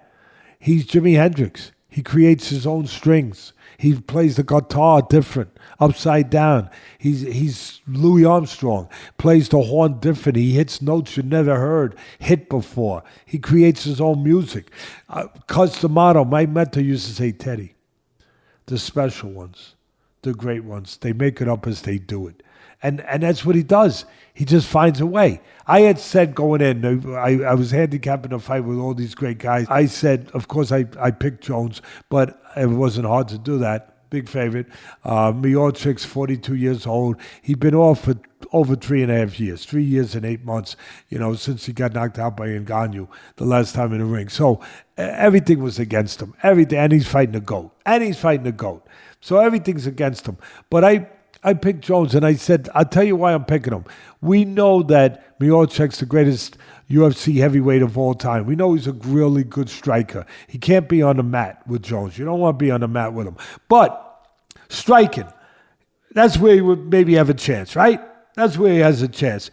He's Jimi Hendrix. He creates his own strings. He plays the guitar different, upside down. He's Louis Armstrong, plays the horn different. He hits notes you never heard hit before. He creates his own music. Customato, my mentor used to say, Teddy, the special ones, the great ones, they make it up as they do it. And that's what he does. He just finds a way. I had said going in, I was handicapping a fight with all these great guys. I said, of course, I picked Jones, but it wasn't hard to do that. big favorite. Miocic's 42 years old. He'd been off for over 3.5 years, 3 years and 8 months, since he got knocked out by Ngannou the last time in the ring. So everything was against him. Everything, and he's fighting the GOAT. So everything's against him. But I picked Jones, and I said, I'll tell you why I'm picking him. We know that Miocic's the greatest UFC heavyweight of all time. We know he's a really good striker. He can't be on the mat with Jones. You don't want to be on the mat with him. But striking, that's where he would maybe have a chance, right? That's where he has a chance.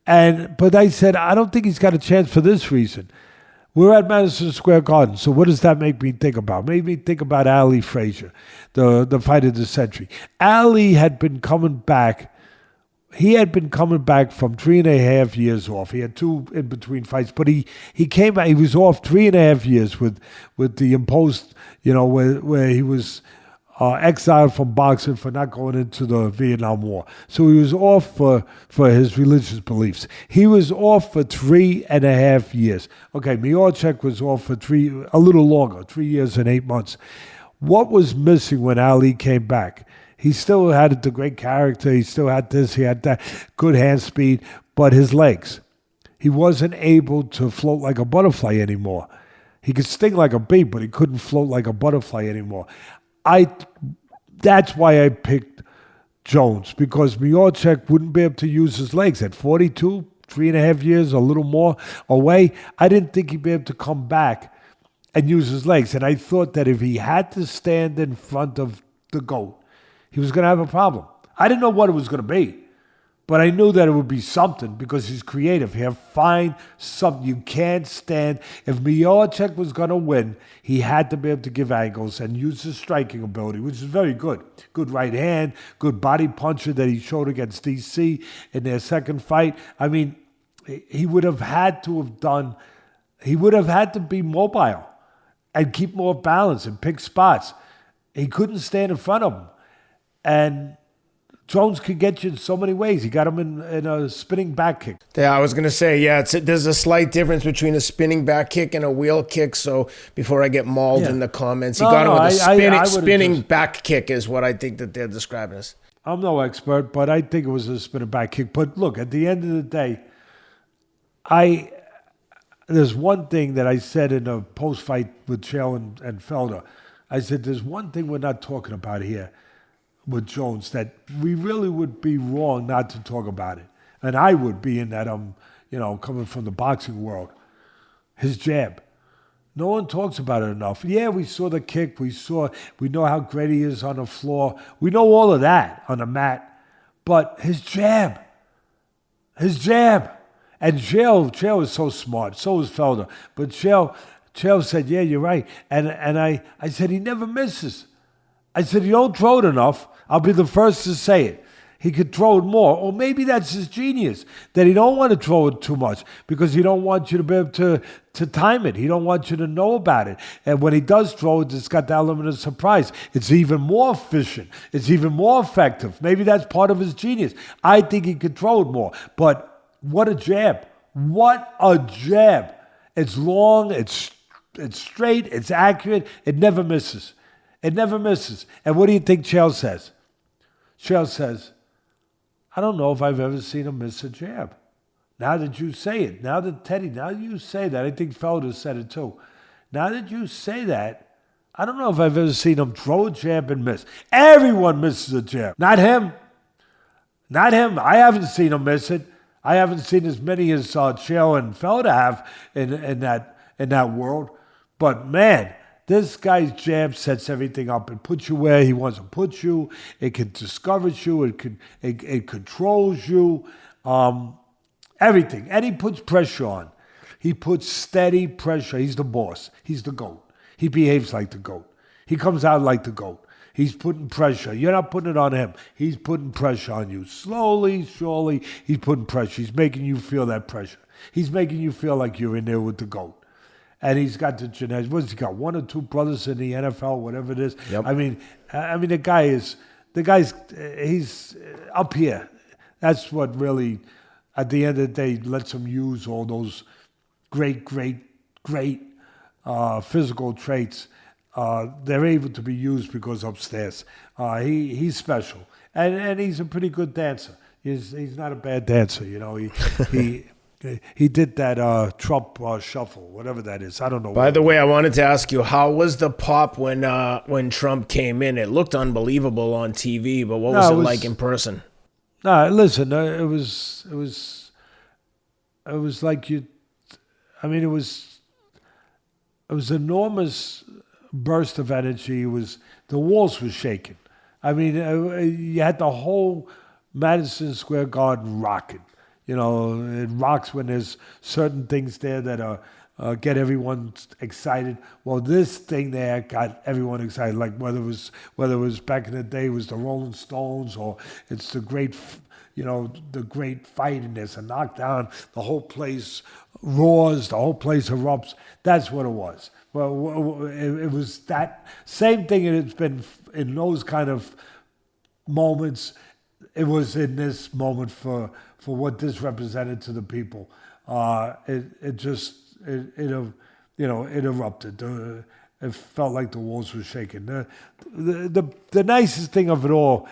But I said, I don't think he's got a chance for this reason. We're at Madison Square Garden, so what does that make me think about? Made me think about Ali Frazier, the fight of the century. Ali had been coming back. He had been coming back from 3.5 years off. He had 2 in between fights, but he came back. He was off 3.5 years with the imposed, where he was exiled from boxing for not going into the Vietnam War. So he was off for his religious beliefs. He was off for 3.5 years. Okay, Miocic was off for a little longer, 3 years and 8 months. What was missing when Ali came back? He still had the great character. He still had this. He had that good hand speed. But his legs, he wasn't able to float like a butterfly anymore. He could sting like a bee, but he couldn't float like a butterfly anymore. That's why I picked Jones, because Miocic wouldn't be able to use his legs at 42, 3.5 years, a little more away. I didn't think he'd be able to come back and use his legs. And I thought that if he had to stand in front of the GOAT, he was going to have a problem. I didn't know what it was going to be, but I knew that it would be something because he's creative. He'll find something. You can't stand. If Miocic was going to win, he had to be able to give angles and use his striking ability, which is very good. Good right hand, good body puncher that he showed against DC in their second fight. I mean, he would have had to be mobile and keep more balance and pick spots. He couldn't stand in front of him. And Jones could get you in so many ways. He got him in a spinning back kick. Yeah, I was going to say, there's a slight difference between a spinning back kick and a wheel kick. So before I get mauled in the comments, he got him with a spinning back kick is what I think that they're describing as. I'm no expert, but I think it was a spinning back kick. But look, at the end of the day, there's one thing that I said in a post-fight with Chael and Felder. I said, there's one thing we're not talking about here with Jones that we really would be wrong not to talk about it. And I would be in that, coming from the boxing world. His jab. No one talks about it enough. Yeah, we saw the kick. We know how great he is on the floor. We know all of that on the mat. But his jab. And Chael is so smart. So is Felder. But Chael said, yeah, you're right. And I said, he never misses. I said, you don't throw it enough. I'll be the first to say it. He could throw it more. Or maybe that's his genius, that he don't want to throw it too much because he don't want you to be able to time it. He don't want you to know about it. And when he does throw it, it's got that element of surprise. It's even more efficient. It's even more effective. Maybe that's part of his genius. I think he could throw it more. But what a jab. What a jab. It's long, it's straight, it's accurate, it never misses. It never misses. And what do you think Chael says? Chael says, I don't know if I've ever seen him miss a jab. Now that you say it, now you say that, I think Felder said it too. Now that you say that, I don't know if I've ever seen him throw a jab and miss. Everyone misses a jab. Not him. I haven't seen him miss it. I haven't seen as many as Chael and Felder have in that world. But man, this guy's jab sets everything up. It puts you where he wants to put you. It can discourage you. It controls you. Everything. And he puts pressure on. He puts steady pressure. He's the boss. He's the GOAT. He behaves like the GOAT. He comes out like the GOAT. He's putting pressure. You're not putting it on him. He's putting pressure on you. Slowly, surely, he's putting pressure. He's making you feel that pressure. He's making you feel like you're in there with the GOAT. And he's got the genetics. What's he got? 1 or 2 brothers in the NFL, whatever it is. Yep. I mean, he's up here. That's what really, at the end of the day, lets him use all those great physical traits they're able to be used because upstairs. He's special, and he's a pretty good dancer. He's not a bad dancer, you know. He did that Trump shuffle, whatever that is. I don't know. By the way, I wanted to ask you, how was the pop when Trump came in? It looked unbelievable on TV, but what was it like in person? No, listen, it was like you. I mean, it was enormous burst of energy. The walls were shaking. I mean, you had the whole Madison Square Garden rocking. You know, it rocks when there's certain things there that get everyone excited. Well, this thing there got everyone excited. Like whether it was back in the day, it was the Rolling Stones, or it's the great fight, and there's a knockdown. The whole place roars. The whole place erupts. That's what it was. Well, it was that same thing. It's been in those kind of moments. It was in this moment for what this represented to the people. It erupted. It felt like the walls were shaking. The nicest thing of it all,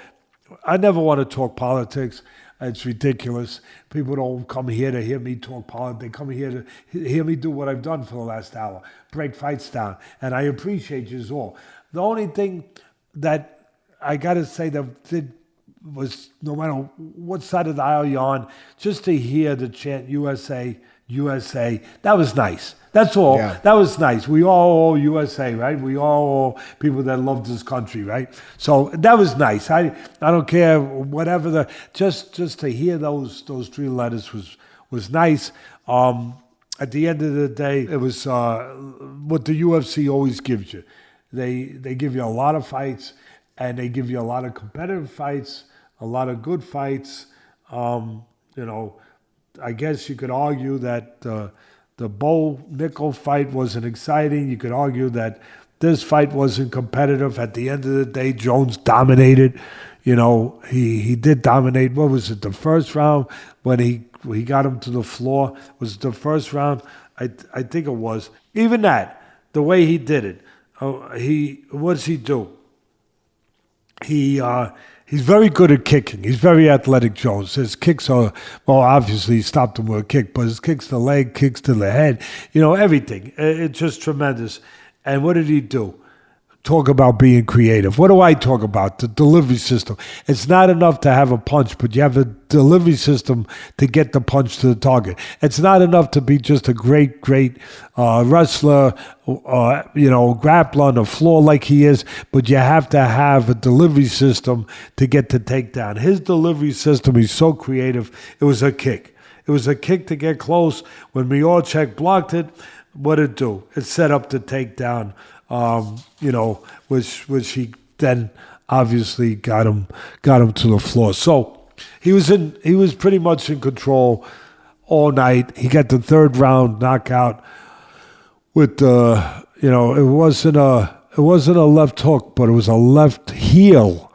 I never want to talk politics. It's ridiculous. People don't come here to hear me talk politics. They come here to hear me do what I've done for the last hour, break fights down. And I appreciate you all. The only thing that I got to say that was, no matter what side of the aisle you're on, just to hear the chant USA, USA, that was nice. That's all. Yeah. That was nice. We all owe USA, right? We all owe people that love this country, right? So that was nice. I don't care whatever just to hear those three letters was nice. At the end of the day, it was what the UFC always gives you. They give you a lot of fights, and they give you a lot of competitive fights, a lot of good fights. I guess you could argue that the Nickal fight wasn't exciting. You could argue that this fight wasn't competitive. At the end of the day, Jones dominated. You know, he did dominate. What was it, the first round when he got him to the floor? Was it the first round? I think it was. Even that, the way he did it, what does he do? He's very good at kicking. He's very athletic, Jones. His kicks are, well, obviously he stopped him with a kick, but his kicks to the leg, kicks to the head, everything. It's just tremendous. And what did he do? Talk about being creative. What do I talk about? The delivery system. It's not enough to have a punch, but you have a delivery system to get the punch to the target. It's not enough to be just a great wrestler, grappler on the floor like he is, but you have to have a delivery system to get the takedown. His delivery system is so creative. It was a kick. It was a kick to get close. When Miocic blocked it, what did it do? It set up the takedown. Which he then obviously got him to the floor. So he was pretty much in control all night. He got the third round knockout with it wasn't a left hook, but it was a left heel.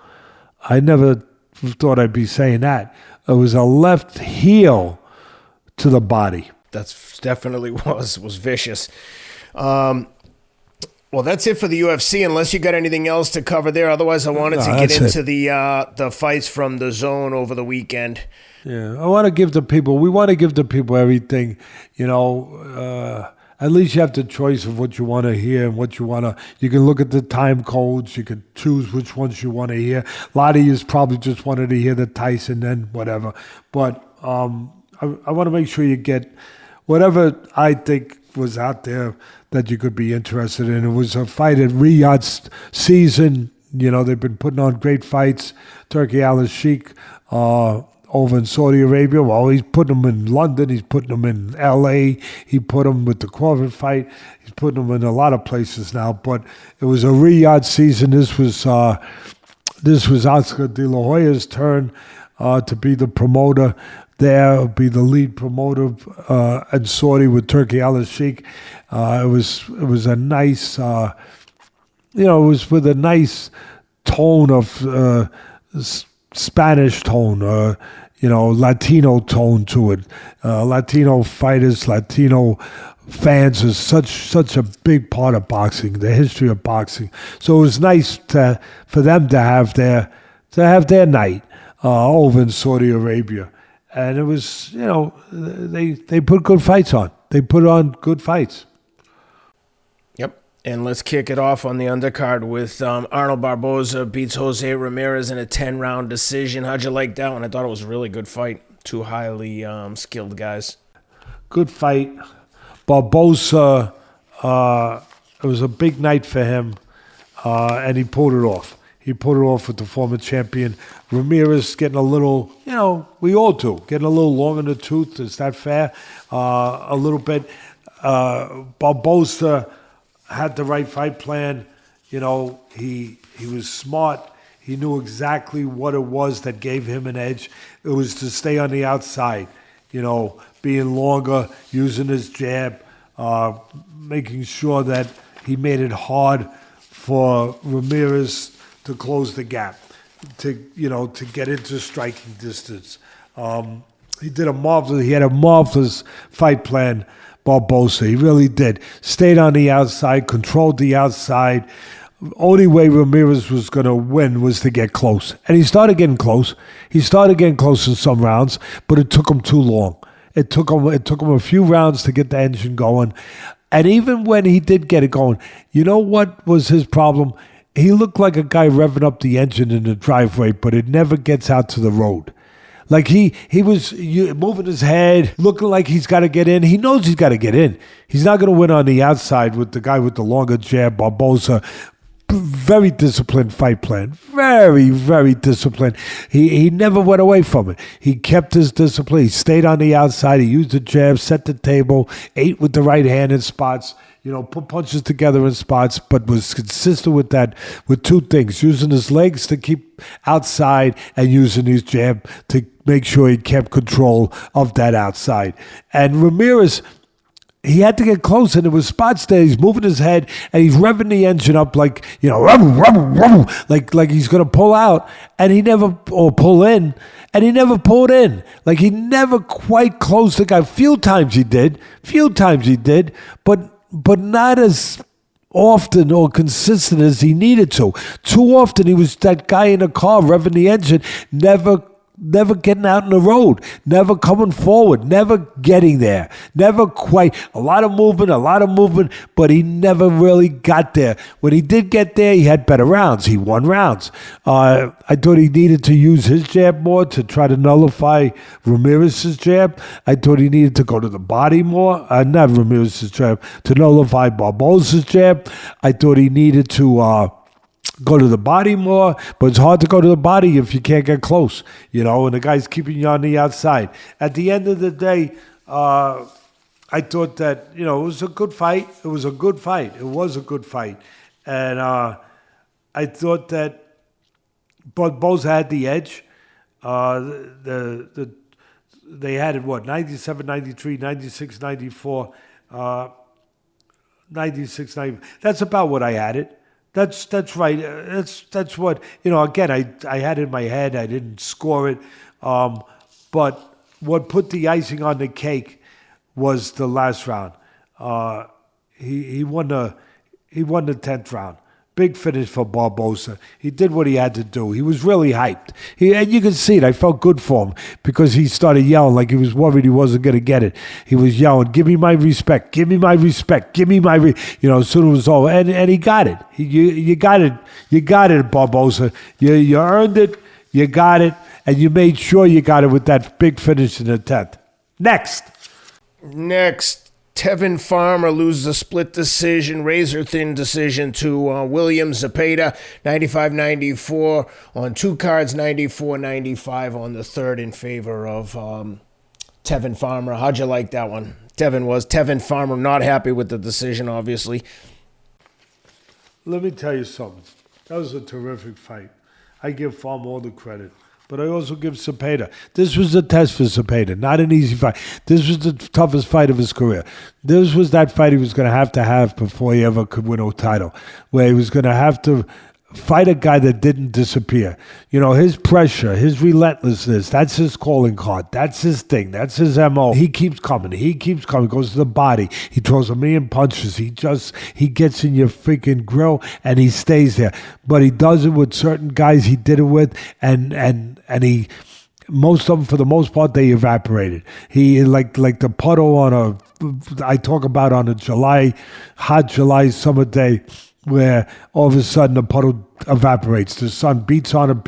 I never thought I'd be saying that. It was a left heel to the body. That's definitely was vicious. Well, that's it for the UFC, unless you got anything else to cover there. Otherwise, I wanted to get into the fights from the zone over the weekend. Yeah, we want to give the people everything. At least you have the choice of what you want to hear and what you want to. You can look at the time codes. You can choose which ones you want to hear. A lot of you probably just wanted to hear the Tyson and whatever. But I want to make sure you get whatever I think was out there that you could be interested in. It was a fight at Riyadh's season. They've been putting on great fights. Turki Al-Sheikh over in Saudi Arabia. Well, he's putting them in London. He's putting them in L.A. He put them with the Crawford fight. He's putting them in a lot of places now. But it was a Riyadh season. This was Oscar De La Hoya's turn to be the promoter. There be the lead promoter in Saudi with Turki Al-Sheikh. It was a nice, it was with a nice tone of Spanish tone, Latino tone to it. Latino fighters, Latino fans are such a big part of boxing, the history of boxing. So it was nice for them to have their night over in Saudi Arabia, and it was, you know, they put good fights on. They put on good fights. Yep. And let's kick it off on the undercard with Arnold Barboza beats Jose Ramirez in a 10-round decision. How'd you like that one? I thought it was a really good fight. Two highly skilled guys. Good fight. Barboza, it was a big night for him, and he pulled it off. He pulled it off with the former champion. Ramirez getting a little, you know, we all do, getting a little long in the tooth. Is that fair? A little bit. Barboza had the right fight plan. You know, he was smart. He knew exactly what it was that gave him an edge. It was to stay on the outside, you know, being longer, using his jab, making sure that he made it hard for Ramirez to close the gap, to get into striking distance. He had a marvelous fight plan, Barboza. He really did. Stayed on the outside, controlled the outside. Only way Ramirez was going to win was to get close. And he started getting close. He started getting close in some rounds, but it took him too long. It took him a few rounds to get the engine going. And even when he did get it going, you know what was his problem? He looked like a guy revving up the engine in the driveway, but it never gets out to the road. Like he was moving his head, looking like he's got to get in. He knows he's got to get in. He's not going to win on the outside with the guy with the longer jab, Barboza. Very disciplined fight plan. Very, very disciplined. He never went away from it. He kept his discipline. He stayed on the outside. He used the jab, set the table, ate with the right hand in spots, you know, put punches together in spots, but was consistent with that, with two things: using his legs to keep outside and using his jab to make sure he kept control of that outside. And Ramirez, he had to get close, and there was spots there. He's moving his head, and he's revving the engine up like, you know, like he's going to pull out, and he never, or pull in, and he never pulled in. Like he never quite closed the guy. Few times he did, but not as often or consistent as he needed to. Too often he was that guy in a car revving the engine, never getting out on the road, never coming forward, never getting there, never quite. A lot of movement, but he never really got there. When he did get there, he had better rounds. He won rounds. I thought he needed to use his jab more to try to nullify Ramirez's jab. I thought he needed to go to the body more, not Ramirez's jab, to nullify Barboza's jab. I thought he needed to go to the body more, but it's hard to go to the body if you can't get close, you know, and the guy's keeping you on the outside. At the end of the day, I thought that, you know, it was a good fight. And I thought that both had the edge. They had it, 97, 93, 96, 94, 96, 90. That's about what I had it. That's right. That's what, you know, again, I had it in my head. I didn't score it. But what put the icing on the cake was the last round. He won the 10th round. Big finish for Barboza. He did what he had to do. He was really hyped. And you can see it. I felt good for him because he started yelling like he was worried he wasn't going to get it. He was yelling, "Give me my respect. Give me my respect. Give me my," you know, as soon as it was over. And he got it. You got it. You got it, Barboza. You earned it. You got it. And you made sure you got it with that big finish in the 10th. Next, Tevin Farmer loses a split decision, razor-thin decision to William Zepeda, 95-94 on two cards, 94-95 on the third in favor of Tevin Farmer. How'd you like that one? Tevin Farmer not happy with the decision, obviously. Let me tell you something. That was a terrific fight. I give Farmer all the credit. But I also give Zepeda. This was a test for Zepeda, not an easy fight. This was the toughest fight of his career. This was that fight he was going to have before he ever could win a title, where he was going to have to fight a guy that didn't disappear. You know, his pressure, his relentlessness, that's his calling card. That's his thing. That's his MO. He keeps coming. Goes to the body. He throws a million punches. He gets in your freaking grill and he stays there. But he does it with certain guys he did it with, and he, most of them, for the most part, they evaporated. He, like the puddle I talk about on a hot July summer day, where all of a sudden the puddle evaporates. The sun beats on, and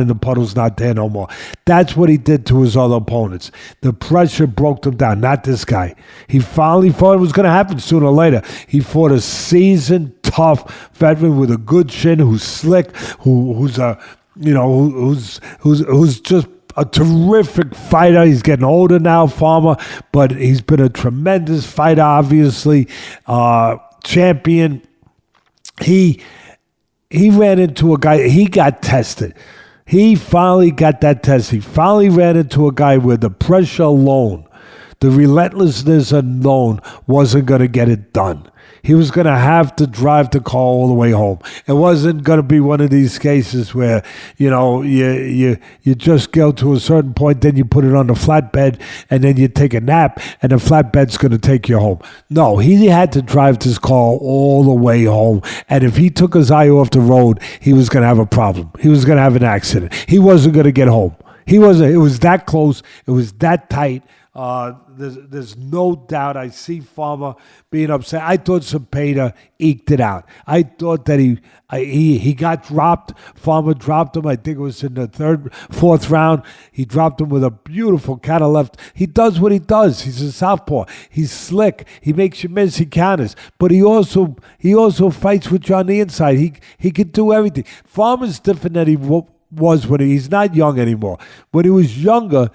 the puddle's not there no more. That's what he did to his other opponents. The pressure broke them down, not this guy. He finally thought it was going to happen sooner or later. He fought a seasoned, tough veteran with a good chin, who's slick, who's just a terrific fighter. He's getting older now, Farmer, but he's been a tremendous fighter, obviously. Champion. He ran into a guy. He got tested. He finally got that test. He finally ran into a guy where the pressure alone, the relentlessness alone, wasn't going to get it done. He was going to have to drive the car all the way home. It wasn't going to be one of these cases where, you just go to a certain point, then you put it on the flatbed, and then you take a nap, and the flatbed's going to take you home. No, he had to drive this car all the way home. And if he took his eye off the road, he was going to have a problem. He was going to have an accident. He wasn't going to get home. He wasn't. It was that close. It was that tight. There's no doubt. I see Farmer being upset. I thought Zepeda eked it out. I thought that he got dropped. Farmer dropped him. I think it was in the fourth round. He dropped him with a beautiful counter left. He does what he does. He's a southpaw. He's slick. He makes you miss. He counters. But he also fights with you on the inside. He can do everything. Farmer's different than he was when he's not young anymore. When he was younger,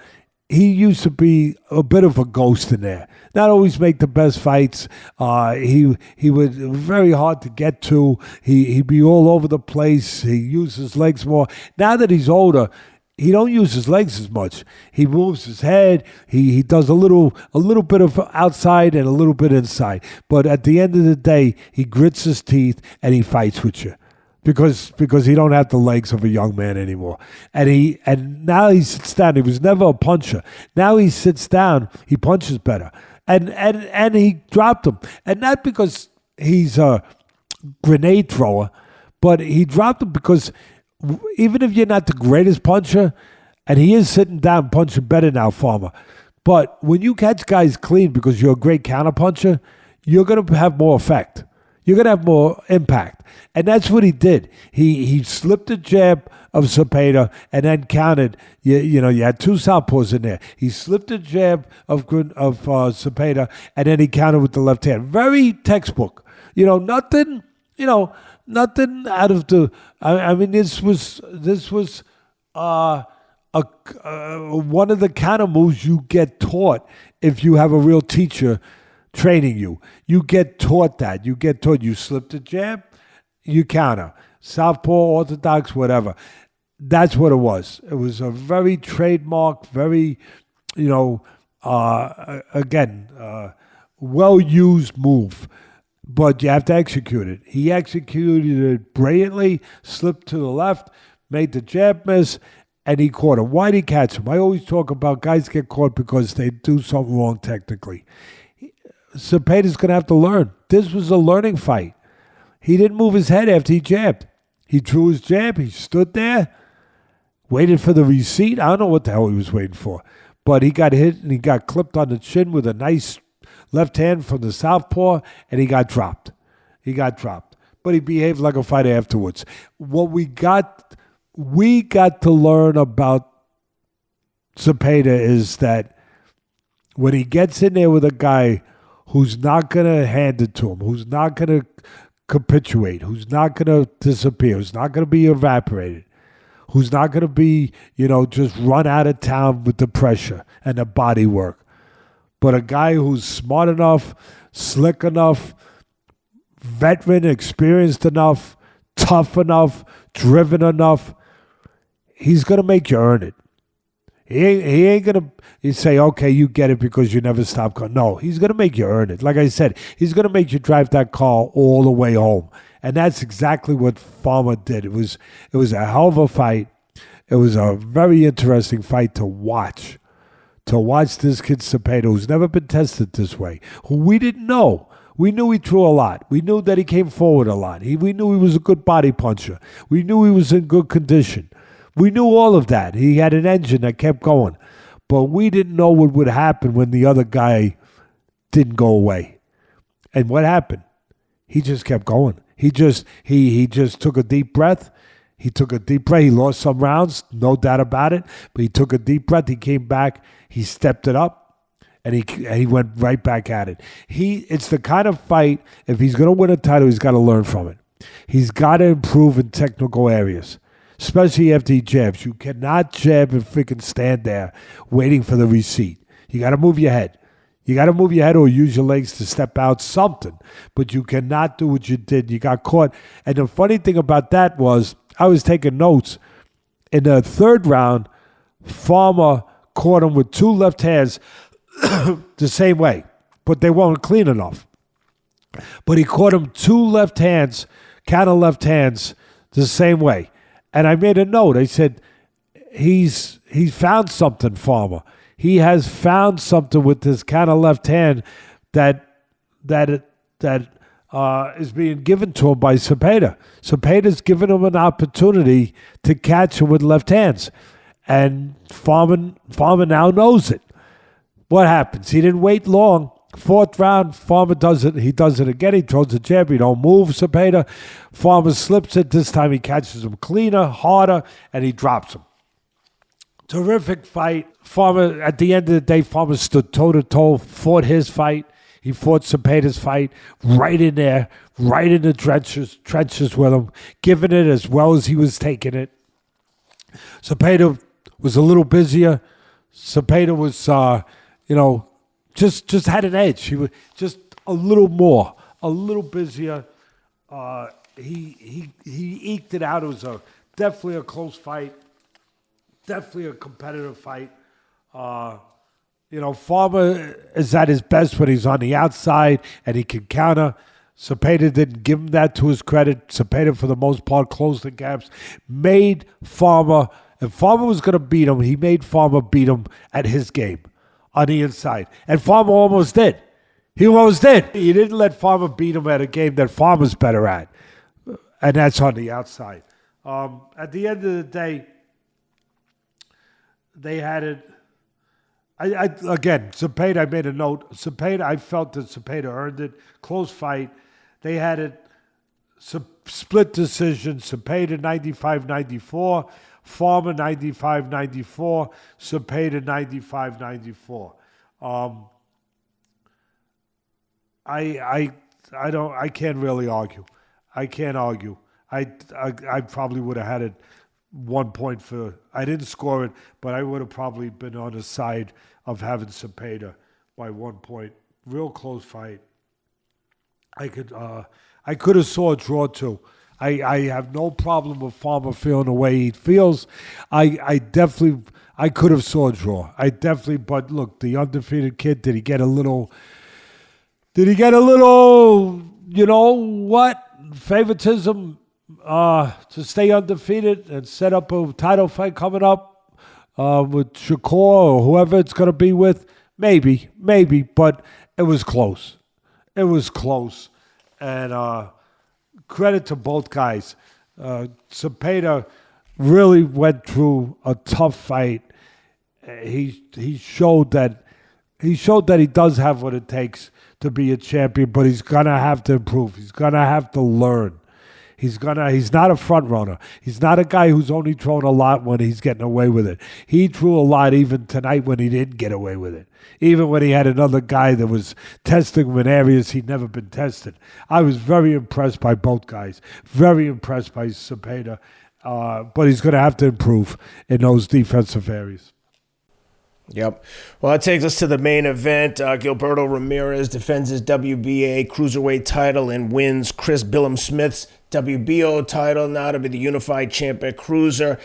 he used to be a bit of a ghost in there. Not always make the best fights. He was very hard to get to. He'd be all over the place. He used his legs more. Now that he's older, he don't use his legs as much. He moves his head. He does a little bit of outside and a little bit inside. But at the end of the day, he grits his teeth and he fights with you. Because he don't have the legs of a young man anymore. And now he sits down. He was never a puncher. Now he sits down, he punches better. And he dropped him. And not because he's a grenade thrower, but he dropped him because even if you're not the greatest puncher, and he is sitting down punching better now, Farmer, but when you catch guys clean because you're a great counterpuncher, you're going to have more effect. You're going to have more impact. And that's what he did. He slipped a jab of Zepeda and then countered. You had two southpaws in there. He slipped a jab of Zepeda and then he countered with the left hand. Very textbook. Nothing out of the... I mean, this was one of the counter moves you get taught if you have a real teacher training you. You get taught that. You slip the jab, you counter. Southpaw, orthodox, whatever. That's what it was. It was a very trademark, very, well-used move. But you have to execute it. He executed it brilliantly, slipped to the left, made the jab miss, and he caught him. Why did he catch him? I always talk about guys get caught because they do something wrong technically. Zepeda's going to have to learn. This was a learning fight. He didn't move his head after he jabbed. He drew his jab. He stood there, waited for the receipt. I don't know what the hell he was waiting for. But he got hit and he got clipped on the chin with a nice left hand from the southpaw, and he got dropped. But he behaved like a fighter afterwards. What we got to learn about Zepeda is that when he gets in there with a guy who's not going to hand it to him, who's not going to capitulate, who's not going to disappear, who's not going to be evaporated, who's not going to be, just run out of town with the pressure and the body work. But a guy who's smart enough, slick enough, veteran, experienced enough, tough enough, driven enough, he's going to make you earn it. He ain't going to say, okay, you get it because you never stop going. No, he's going to make you earn it. Like I said, he's going to make you drive that car all the way home. And that's exactly what Farmer did. It was a hell of a fight. It was a very interesting fight to watch. To watch this kid Zepeda, who's never been tested this way, who we didn't know. We knew he threw a lot. We knew that he came forward a lot. We knew he was a good body puncher. We knew he was in good condition. We knew all of that. He had an engine that kept going. But we didn't know what would happen when the other guy didn't go away. And what happened? He just kept going. He just took a deep breath. He took a deep breath. He lost some rounds, no doubt about it. But he took a deep breath. He came back. He stepped it up, and he went right back at it. It's the kind of fight, if he's going to win a title, he's got to learn from it. He's got to improve in technical areas, especially after he jabs. You cannot jab and freaking stand there waiting for the receipt. You got to move your head. You got to move your head or use your legs to step out something. But you cannot do what you did. You got caught. And the funny thing about that was, I was taking notes. In the third round, Farmer caught him with two left hands the same way, but they weren't clean enough. But he caught him two left hands, counter left hands, the same way. And I made a note. I said, he's found something, Farmer. He has found something with this counter left hand that is being given to him by Zepeda. Zepeda's given him an opportunity to catch him with left hands. And Farmer now knows it. What happens? He didn't wait long. Fourth round, Farmer does it. He does it again. He throws a jab. He don't move Zepeda. Farmer slips it. This time he catches him cleaner, harder, and he drops him. Terrific fight. Farmer, at the end of the day, Farmer stood toe-to-toe, fought his fight. He fought Zepeda's fight right in there, right in the trenches with him, giving it as well as he was taking it. Zepeda was a little busier. Zepeda was, just had an edge. He was just a little more, a little busier. He eked it out. It was definitely a close fight, definitely a competitive fight. Farmer is at his best when he's on the outside and he can counter. Zepeda didn't give him that to his credit. Zepeda, for the most part, closed the gaps, made Farmer. If Farmer was going to beat him, he made Farmer beat him at his game on the inside. And Farmer almost did. He almost did. He didn't let Farmer beat him at a game that Farmer's better at, and that's on the outside. At the end of the day, they had it. Again, Zepeda, I made a note. Zepeda, I felt that Zepeda earned it. Close fight. They had it split decision. Zepeda 95-94. Farmer 95-94. Zepeda 95-94. I can't really argue. I can't argue. I probably would have had it 1 point for. I didn't score it, but I would have probably been on the side of having Zepeda by 1 point. Real close fight. I could have saw a draw too. I have no problem with Farmer feeling the way he feels. I could have saw a draw. But look, the undefeated kid, did he get a little, favoritism to stay undefeated and set up a title fight coming up with Shakur or whoever it's going to be with? Maybe, but it was close. And credit to both guys. Zepeda really went through a tough fight. He showed that he does have what it takes to be a champion, but he's gonna have to improve. He's gonna have to learn. He's not a front runner. He's not a guy who's only thrown a lot when he's getting away with it. He threw a lot even tonight when he didn't get away with it. Even when he had another guy that was testing him in areas he'd never been tested. I was very impressed by both guys. Very impressed by Zepeda. But he's going to have to improve in those defensive areas. Yep. Well, that takes us to the main event. Gilberto Ramirez defends his WBA cruiserweight title and wins Chris Billam-Smith's WBO title, now to be the unified champ at cruiser.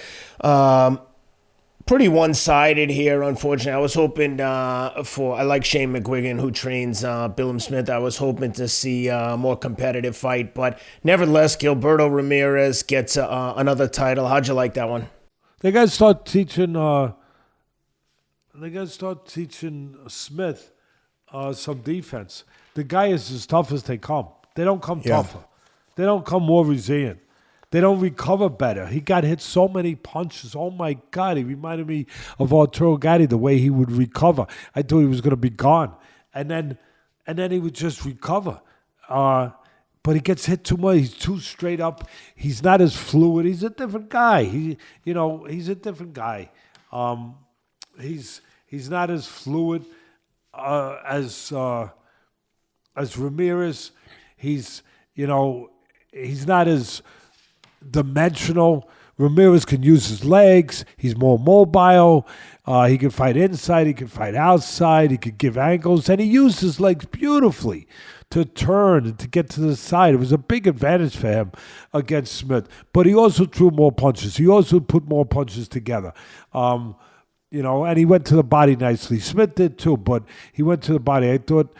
pretty one-sided here, unfortunately. I was hoping I like Shane McGuigan, who trains Billam-Smith. I was hoping to see a more competitive fight, but nevertheless, Gilberto Ramirez gets another title. How'd you like that one? They got to start teaching. Smith some defense. The guy is as tough as they come. They don't come tougher. They don't come more resilient. They don't recover better. He got hit so many punches. Oh, my God. He reminded me of Arturo Gatti, the way he would recover. I thought he was going to be gone. And then he would just recover. But he gets hit too much. He's too straight up. He's not as fluid. He's a different guy. He's a different guy. He's not as fluid as Ramirez. He's not as dimensional. Ramirez can use his legs. He's more mobile. He can fight inside. He can fight outside. He can give angles. And he used his legs beautifully to turn and to get to the side. It was a big advantage for him against Smith. But he also threw more punches. He also put more punches together. And he went to the body nicely. Smith did too, but he went to the body. I thought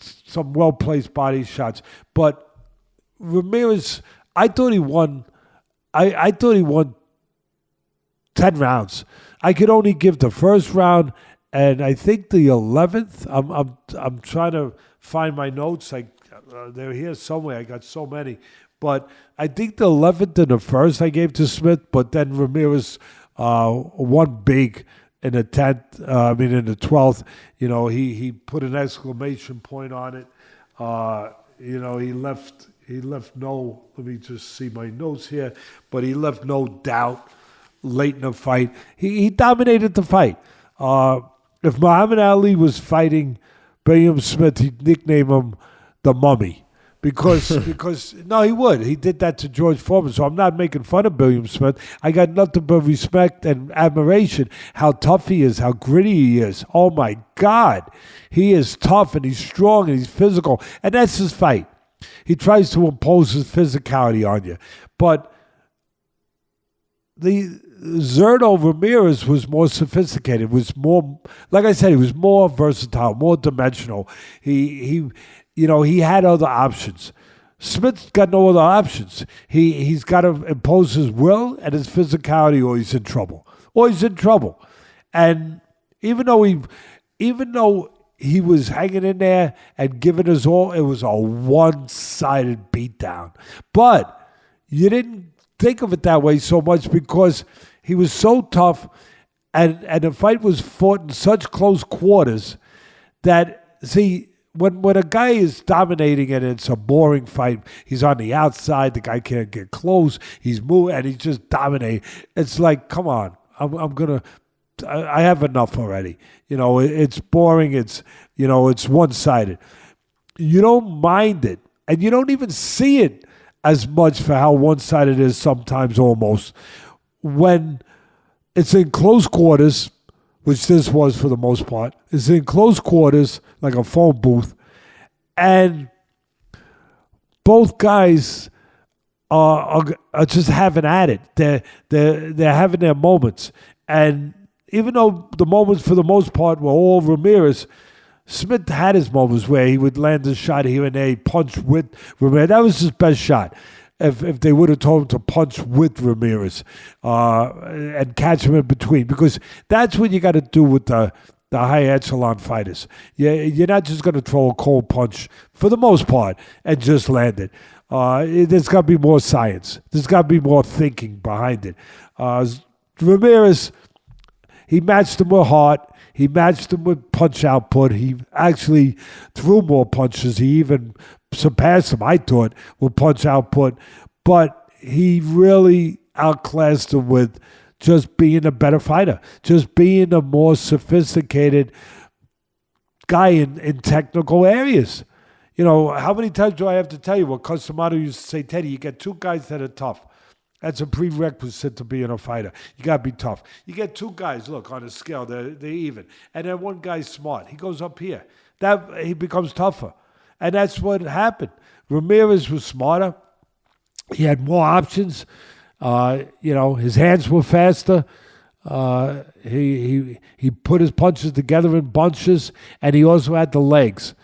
some well-placed body shots. But Ramirez, I thought he won 10 rounds. I could only give the first round and I think the 11th. I'm trying to find my notes. They're here somewhere. I got so many. But I think the 11th and the first I gave to Smith, but then Ramirez won big in the 10th. In the 12th. He put an exclamation point on it. He left no, let me just see my notes here, but he left no doubt late in the fight. He dominated the fight. If Muhammad Ali was fighting Billam-Smith, he'd nickname him the Mummy. Because no, he would. He did that to George Foreman, so I'm not making fun of Billam-Smith. I got nothing but respect and admiration, how tough he is, how gritty he is. Oh, my God. He is tough, and he's strong, and he's physical, and that's his fight. He tries to impose his physicality on you. But the Zurdo Ramirez was more sophisticated, was more, like I said, he was more versatile, more dimensional. He had other options. Smith's got no other options. He's got to impose his will and his physicality, or he's in trouble. And even though he was hanging in there and giving his all, it was a one-sided beatdown. But you didn't think of it that way so much because he was so tough and the fight was fought in such close quarters that, see, when a guy is dominating and it's a boring fight, he's on the outside, the guy can't get close, he's moving, and he's just dominating. It's like, come on, I have enough already. It's boring. It's one-sided. You don't mind it, and you don't even see it as much for how one-sided it is sometimes almost. When it's in close quarters, which this was for the most part, it's in close quarters, like a phone booth, and both guys are just having at it. They're having their moments, and even though the moments for the most part were all Ramirez, Smith had his moments where he would land a shot here and there. He punched with Ramirez. That was his best shot. If they would have told him to punch with Ramirez and catch him in between, because that's what you got to do with the high echelon fighters. You're not just going to throw a cold punch for the most part and just land it. There's got to be more science. There's got to be more thinking behind it. Ramirez, he matched him with heart. He matched him with punch output. He actually threw more punches. He even surpassed him, I thought, with punch output. But he really outclassed him with just being a better fighter, just being a more sophisticated guy in technical areas. How many times do I have to tell you what Customato used to say, Teddy, you get two guys that are tough. That's a prerequisite to being a fighter. You got to be tough. You get two guys, look, on a scale, they're even. And then one guy's smart. He goes up here. He becomes tougher. And that's what happened. Ramirez was smarter. He had more options. His hands were faster. He put his punches together in bunches, and he also had the legs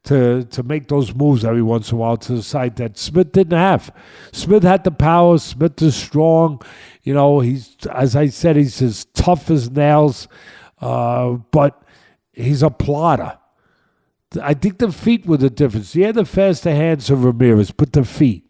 to make those moves every once in a while to the side that Smith didn't have. Smith had the power. Smith is strong. He's, as I said, he's as tough as nails, but he's a plotter. I think the feet were the difference. He had the faster hands of Ramirez, but the feet.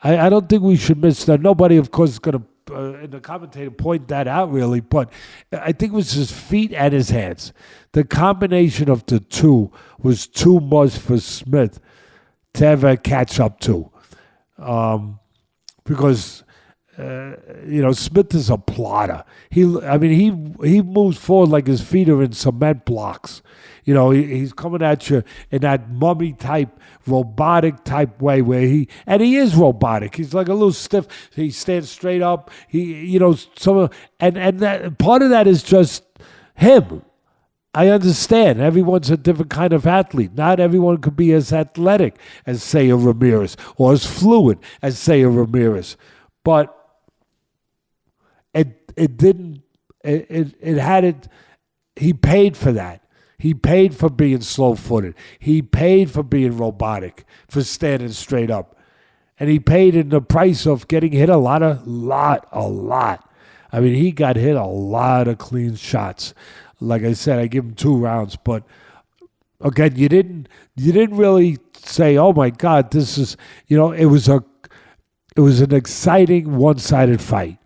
I don't think we should miss that. Nobody, of course, is going to, in the commentator, point that out, really, but I think it was his feet and his hands. The combination of the two was too much for Smith to ever catch up to. Because, Smith is a plotter. He moves forward like his feet are in cement blocks. He's coming at you in that mummy type, robotic type way where he is robotic. He's like a little stiff. He stands straight up. And that part of that is just him. I understand. Everyone's a different kind of athlete. Not everyone could be as athletic as, say, a Ramirez or as fluid as, say, a Ramirez. But he paid for that. He paid for being slow-footed. He paid for being robotic, for standing straight up. And he paid in the price of getting hit a lot. I mean, he got hit a lot of clean shots. Like I said, I give him 2 rounds. But, again, you didn't really say, oh, my God, this is, it was an exciting one-sided fight.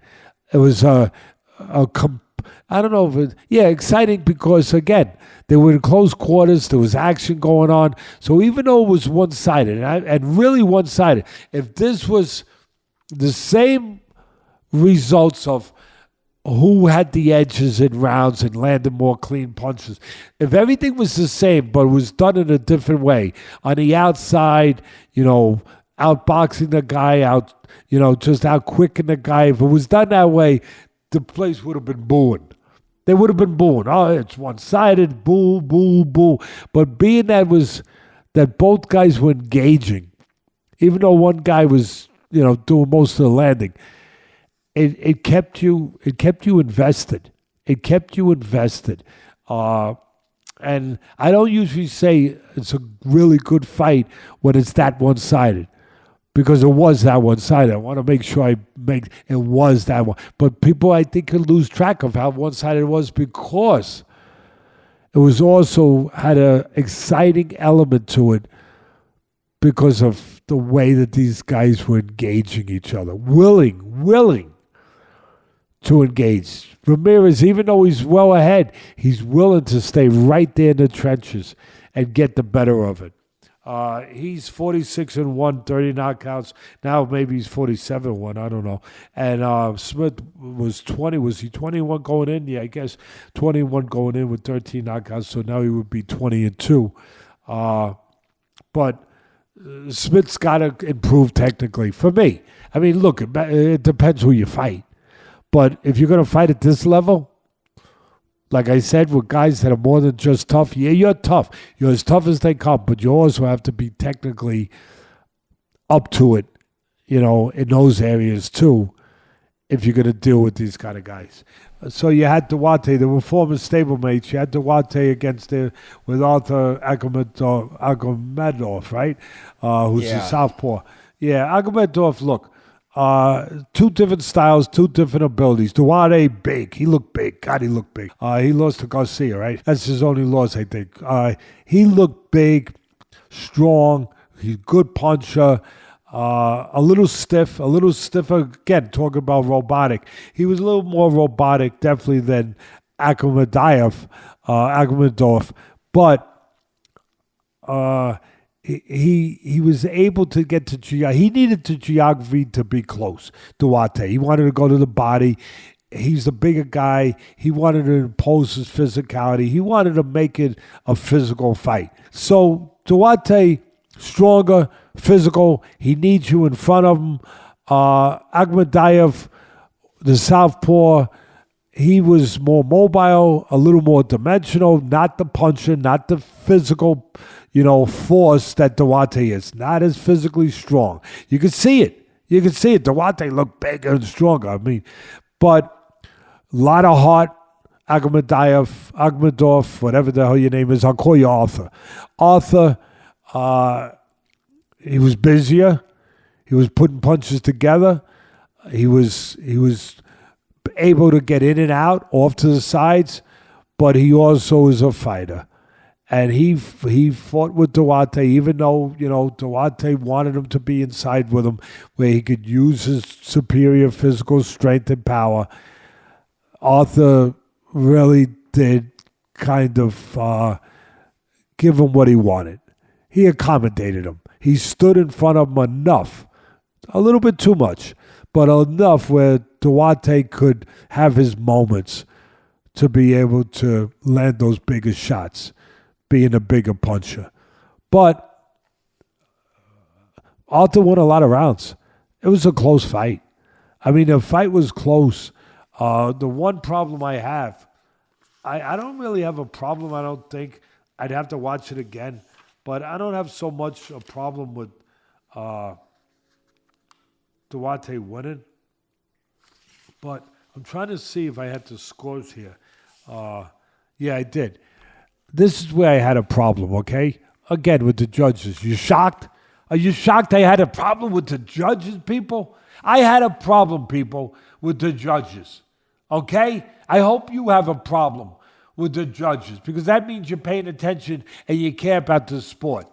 It was exciting because, again, they were in close quarters. There was action going on. So even though it was one-sided, and really one-sided, if this was the same results of who had the edges in rounds and landed more clean punches, if everything was the same but was done in a different way, on the outside, outboxing the guy, just out-quicking the guy, if it was done that way, the place would have been booing. They would have been booing. Oh, it's one-sided, boo, boo, boo. But being that both guys were engaging, even though one guy was, doing most of the landing, it kept you invested. It kept you invested. And I don't usually say it's a really good fight when it's that one-sided, because it was that one-sided. I want to make sure it was that one. But people, I think, can lose track of how one-sided it was because it was also had an exciting element to it because of the way that these guys were engaging each other, willing to engage. Ramirez, even though he's well ahead, he's willing to stay right there in the trenches and get the better of it. He's 46-1, 30 knockouts. Now maybe he's 47-1. I don't know. And Smith was 20. Was he 21 going in? Yeah, I guess 21 going in with 13 knockouts. So now he would be 20-2. But Smith's got to improve technically for me. I mean, look, it depends who you fight. But if you're going to fight at this level, like I said, with guys that are more than just tough, yeah, you're tough. You're as tough as they come, but you also have to be technically up to it, in those areas too, if you're going to deal with these kind of guys. So you had Duarte. They were former stablemates. You had Duarte with Arthur Akhmedov, right? Who's the southpaw. Yeah, Akhmedov, look. 2 different styles, 2 different abilities. Duarte, big. He looked big. God, he looked big. He lost to Garcia, right? That's his only loss, I think. He looked big, strong. He's a good puncher. A little stiffer. Again, talking about robotic. He was a little more robotic, definitely, than Akhmedov. But he was able to get to geography. He needed the geography to be close. Duarte. He wanted to go to the body. He's the bigger guy. He wanted to impose his physicality. He wanted to make it a physical fight. So Duarte, stronger, physical. He needs you in front of him. Akhmedov, the southpaw, he was more mobile, a little more dimensional, not the puncher, not the physical, force that Duarte is. Not as physically strong. You can see it. Duarte looked bigger and stronger. I mean, but lot of heart. Akhmedov, whatever the hell your name is, I'll call you Arthur. Arthur, he was busier. He was putting punches together. He was able to get in and out, off to the sides, but he also is a fighter. And he fought with Duarte, even though, Duarte wanted him to be inside with him, where he could use his superior physical strength and power. Arthur really did kind of give him what he wanted. He accommodated him. He stood in front of him enough, a little bit too much, but enough where Duarte could have his moments to be able to land those bigger shots, being a bigger puncher. But Arthur won a lot of rounds. It was a close fight. I mean, the fight was close. The one problem I have, I don't really have a problem, I don't think. I'd have to watch it again. But I don't have so much a problem with Duarte winning. But I'm trying to see if I had the scores here. Yeah, I did. This is where I had a problem, okay? Again, with the judges. You shocked? Are you shocked I had a problem with the judges, people? I had a problem, people, with the judges, okay? I hope you have a problem with the judges, because that means you're paying attention and you care about the sport.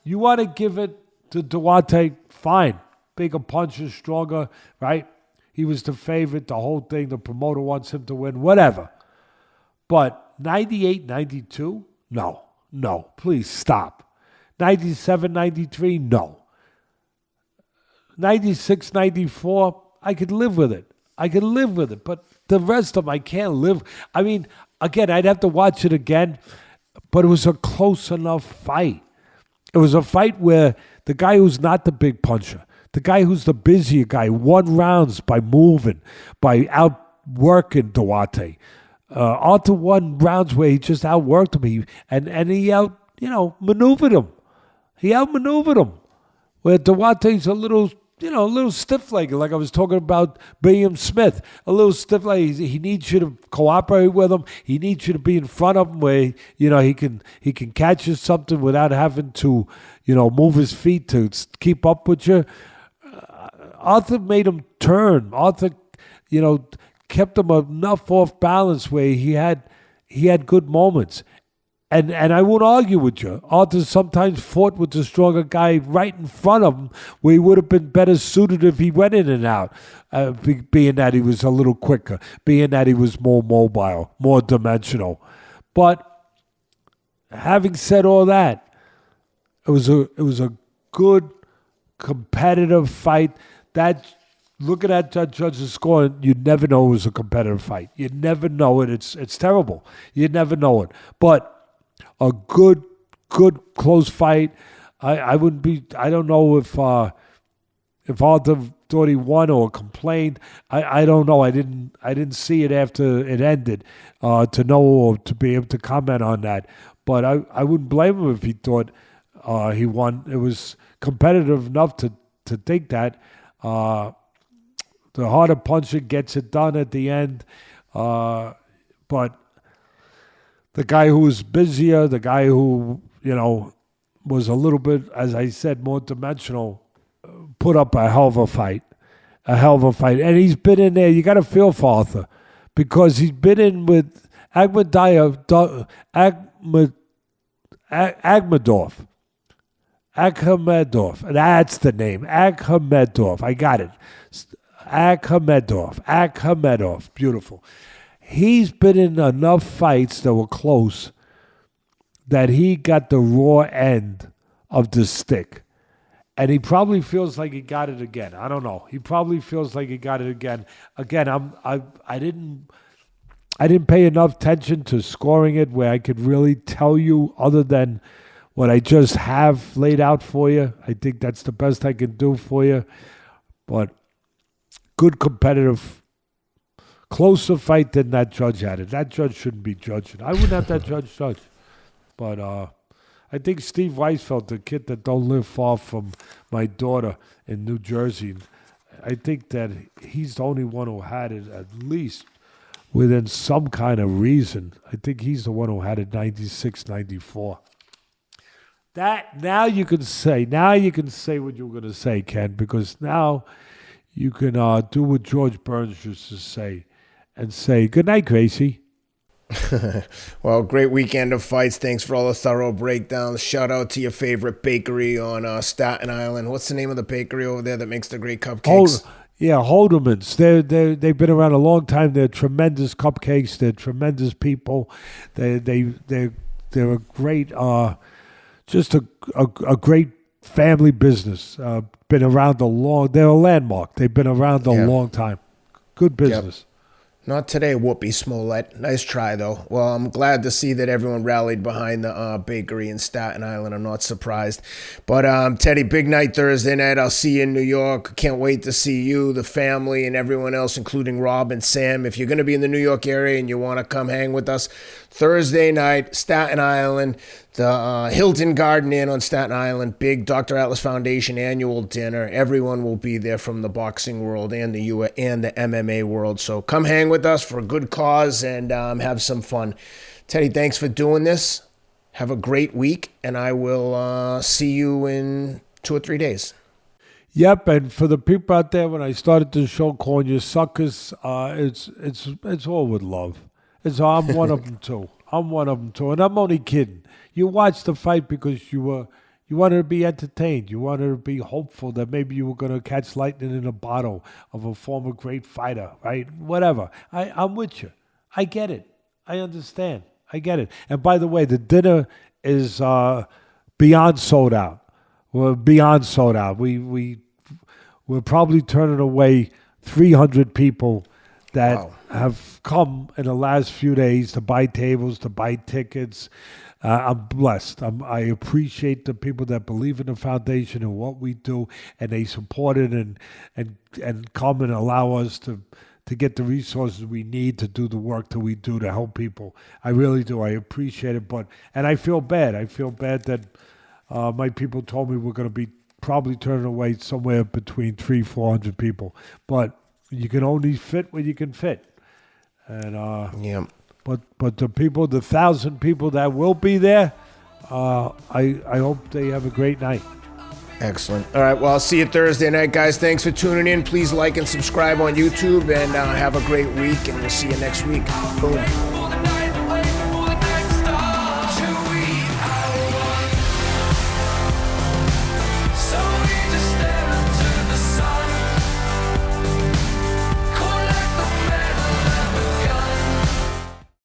You want to give it to Duarte, fine. Bigger punches, stronger, right? He was the favorite, the whole thing. The promoter wants him to win, whatever. But 98, 92? No, please stop. 97, 93? No. 96, 94? I could live with it. But the rest of them, I can't live. I mean, again, I'd have to watch it again, but it was a close enough fight. It was a fight where the guy who's not the big puncher, the guy who's the busier guy, won rounds by moving, by outworking Duarte. Arthur won rounds where he just outworked him, and he maneuvered him. He outmaneuvered him. Where Duarte's a little stiff-legged, like I was talking about Billam-Smith. A little stiff-legged. He needs you to cooperate with him. He needs you to be in front of him where, he can catch you something without having to, move his feet to keep up with you. Arthur made him turn. Arthur, kept him enough off balance where he had good moments. And I won't argue with you. Arthur sometimes fought with the stronger guy right in front of him where he would have been better suited if he went in and out, being that he was a little quicker, being that he was more mobile, more dimensional. But having said all that, it was a good, competitive fight. Looking at that judge's score, you'd never know it was a competitive fight. You'd never know it. It's terrible. You'd never know it. But a good close fight. I don't know if Arthur thought he won or complained. I don't know. I didn't see it after it ended to know or to be able to comment on that. But I wouldn't blame him if he thought he won. It was competitive enough to think that. The harder puncher gets it done at the end. But the guy who was busier, the guy who, was a little bit, as I said, more dimensional, put up a hell of a fight. And he's been in there. You got to feel for Arthur because he's been in with Akhmedov. That's the name. Akhmedov. I got it. Akhmedov. Beautiful. He's been in enough fights that were close that he got the raw end of the stick. And he probably feels like he got it again. I don't know. He probably feels like he got it again. Again, I didn't pay enough attention to scoring it where I could really tell you other than what I just have laid out for you. I think that's the best I can do for you. But good competitive, closer fight than that judge had it. That judge shouldn't be judging. I wouldn't have that judge. But I think Steve Weisfeld, the kid that don't live far from my daughter in New Jersey, I think that he's the only one who had it at least within some kind of reason. I think he's the one who had it 96, 94. That now you can say what you were going to say, Ken, because now you can do what George Burns used to say and say, good night, Gracie. Well, great weekend of fights. Thanks for all the thorough breakdowns. Shout out to your favorite bakery on Staten Island. What's the name of the bakery over there that makes the great cupcakes? Holderman's. They've been around a long time. They're tremendous cupcakes. They're tremendous people. They're a great, just a great family business. Been around they're a landmark. They've been around a long time. Good business. Yep. Not today, Whoopi Smollett. Nice try, though. Well, I'm glad to see that everyone rallied behind the bakery in Staten Island. I'm not surprised. But, Teddy, big night Thursday night. I'll see you in New York. Can't wait to see you, the family, and everyone else, including Rob and Sam. If you're going to be in the New York area and you want to come hang with us, Thursday night, Staten Island, the Hilton Garden Inn on Staten Island, big Dr. Atlas Foundation annual dinner. Everyone will be there from the boxing world and the MMA world. So come hang with us for a good cause and have some fun. Teddy, thanks for doing this. Have a great week, and I will see you in 2 or 3 days. Yep, and for the people out there, when I started the show calling you suckers, it's all with love. I'm one of them too. And I'm only kidding. You watched the fight because you wanted to be entertained. You wanted to be hopeful that maybe you were going to catch lightning in a bottle of a former great fighter, right? Whatever. I'm with you. I get it. I understand. I get it. And by the way, the dinner is beyond sold out. We're beyond sold out. We're probably turning away 300 people that have come in the last few days to buy tables, to buy tickets. I'm blessed. I appreciate the people that believe in the foundation and what we do, and they support it and come and allow us to get the resources we need to do the work that we do to help people. I really do. I appreciate it, and I feel bad. I feel bad that my people told me we're going to be probably turning away somewhere between 300-400 people, but you can only fit where you can fit. And But the people, the 1,000 people that will be there, I hope they have a great night. Excellent. All right, well, I'll see you Thursday night, guys. Thanks for tuning in. Please like and subscribe on YouTube, and have a great week, and we'll see you next week. Boom.